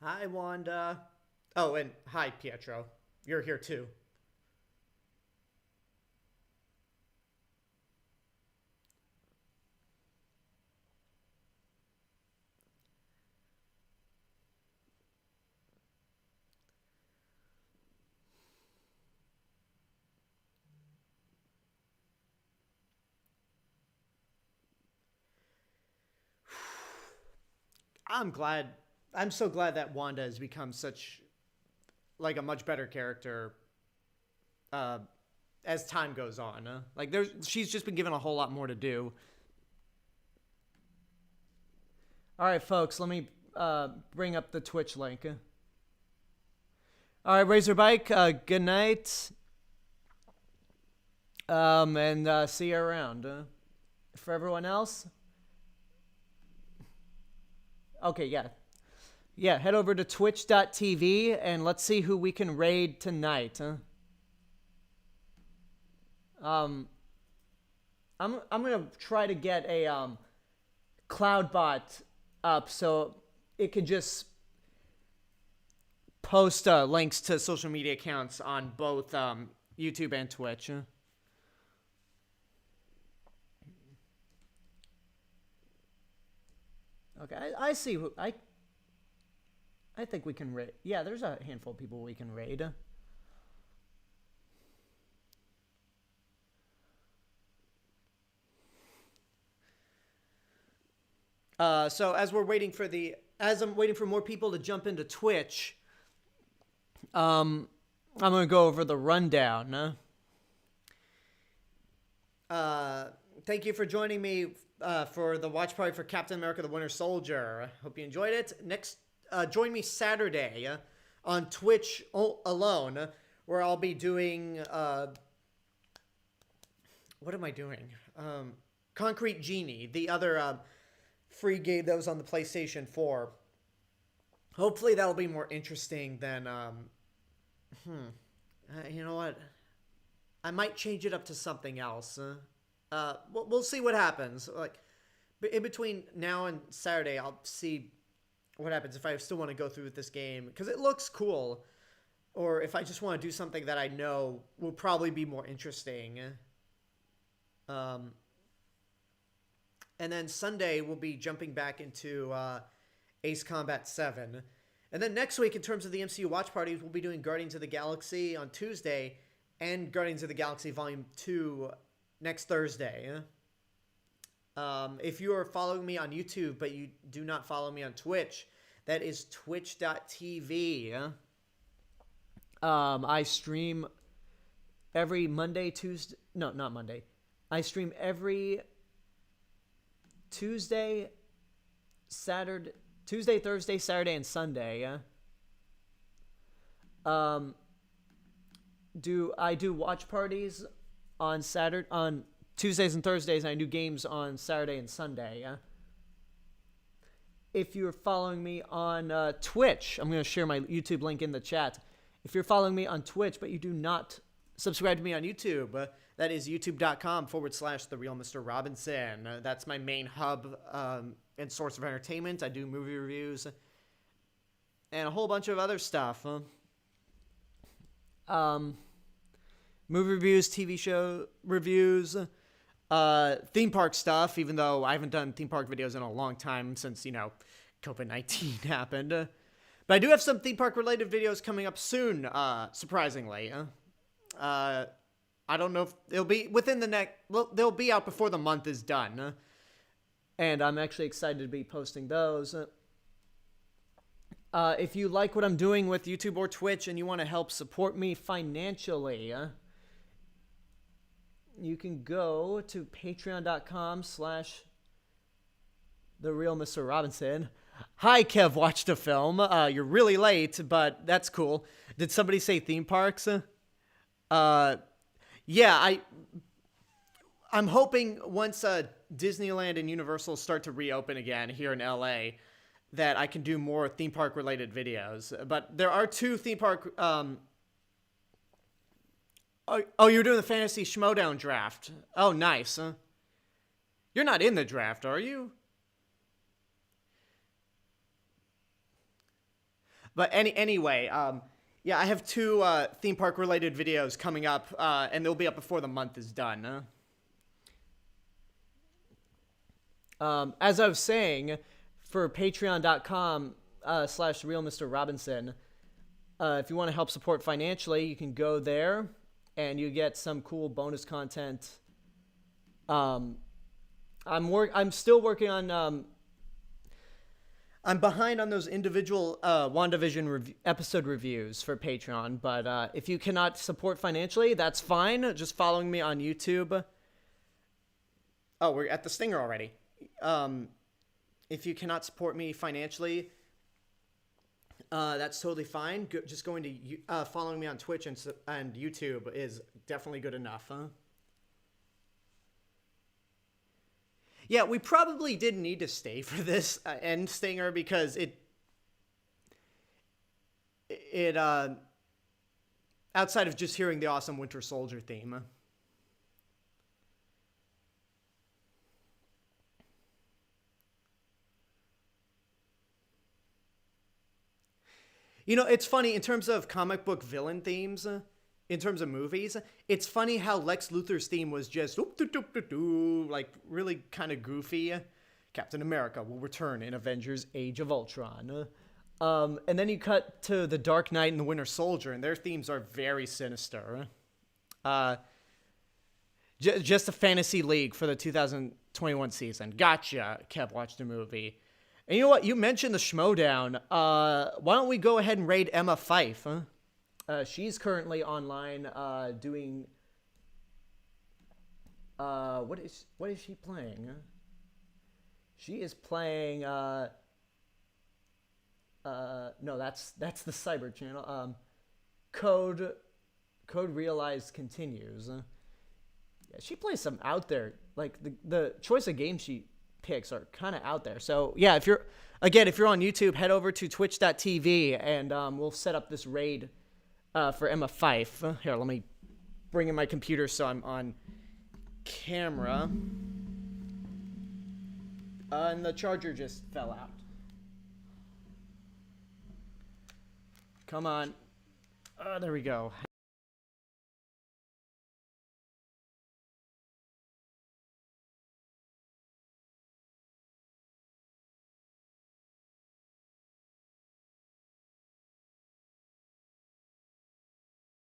Hi, Wanda. Oh, and hi, Pietro. You're here too. I'm glad. I'm so glad that Wanda has become such like a much better character uh, as time goes on. Like she's just been given a whole lot more to do. All right, folks, let me bring up the Twitch link. All right, Razorbike, good night. And see you around. For everyone else, okay, yeah. Yeah, head over to twitch.tv and let's see who we can raid tonight. I'm gonna try to get a CloudBot up so it could just post links to social media accounts on both YouTube and Twitch. Okay, I see who I think we can raid. Yeah, there's a handful of people we can raid. So as I'm waiting for more people to jump into Twitch, I'm gonna go over the rundown. Thank you for joining me for the watch party for Captain America: The Winter Soldier. Hope you enjoyed it. Next, join me Saturday on Twitch alone, where I'll be doing what am I doing? Concrete Genie, the other free game that was on the PlayStation 4. Hopefully that'll be more interesting than you know what? I might change it up to something else. We'll see what happens. Like, in between now and Saturday, I'll see what happens if I still want to go through with this game, because it looks cool, or if I just want to do something that I know will probably be more interesting. And then Sunday we'll be jumping back into Ace Combat 7. And then next week, in terms of the MCU watch parties, we'll be doing Guardians of the Galaxy on Tuesday and Guardians of the Galaxy Volume 2 next Thursday. If you are following me on YouTube, but you do not follow me on Twitch, that is twitch.tv. I stream every Monday, Tuesday... No, not Monday. I stream every Tuesday, Thursday, Saturday, and Sunday. I do watch parties on Tuesdays and Thursdays, and I do games on Saturday and Sunday. If you're following me on Twitch, I'm going to share my YouTube link in the chat. If you're following me on Twitch, but you do not subscribe to me on YouTube, that is youtube.com/The Real Mr. Robinson. That's my main hub and source of entertainment. I do movie reviews and a whole bunch of other stuff. Movie reviews, TV show reviews, theme park stuff, even though I haven't done theme park videos in a long time since, COVID-19 happened. But I do have some theme park related videos coming up soon, surprisingly. I don't know if it'll be within the next... Well, they'll be out before the month is done. And I'm actually excited to be posting those. If you like what I'm doing with YouTube or Twitch and you want to help support me financially, you can go to patreon.com/The Real Mr. Robinson. Hi, Kev watched a film. You're really late, but that's cool. Did somebody say theme parks? Yeah, I'm hoping once Disneyland and Universal start to reopen again here in LA, that I can do more theme park related videos. But there are two theme park... Oh, you're doing the Fantasy Schmodown draft. Oh, nice. You're not in the draft, are you? But anyway, yeah, I have two theme park related videos coming up, and they'll be up before the month is done. As I was saying, for patreon.com/Real Mr. Robinson, if you want to help support financially, you can go there and you get some cool bonus content. I'm still working on... I'm behind on those individual WandaVision episode reviews for Patreon, but if you cannot support financially, that's fine. Just following me on YouTube. Oh, we're at the stinger already. If you cannot support me financially, that's totally fine. Just going to following me on Twitch and YouTube is definitely good enough. Yeah, we probably didn't need to stay for this end stinger because it outside of just hearing the awesome Winter Soldier theme. It's funny in terms of comic book villain themes. In terms of movies, it's funny how Lex Luthor's theme was just like really kind of goofy. Captain America will return in Avengers Age of Ultron. And then you cut to The Dark Knight and the Winter Soldier, and their themes are very sinister. Just a fantasy league for the 2021 season. Gotcha, Kev watched a movie. And you know what? You mentioned the Schmodown. Why don't we go ahead and raid Emma Fife, huh? She's currently online doing... What is she playing? She is playing... No, that's the Cyber channel. Code Realized continues. Yeah, she plays some out there. Like, the choice of games she picks are kind of out there. So, yeah, if you're on YouTube, head over to twitch.tv and we'll set up this raid for Emma Fife. Here, let me bringing my computer so I'm on camera. And the charger just fell out. Come on. There we go.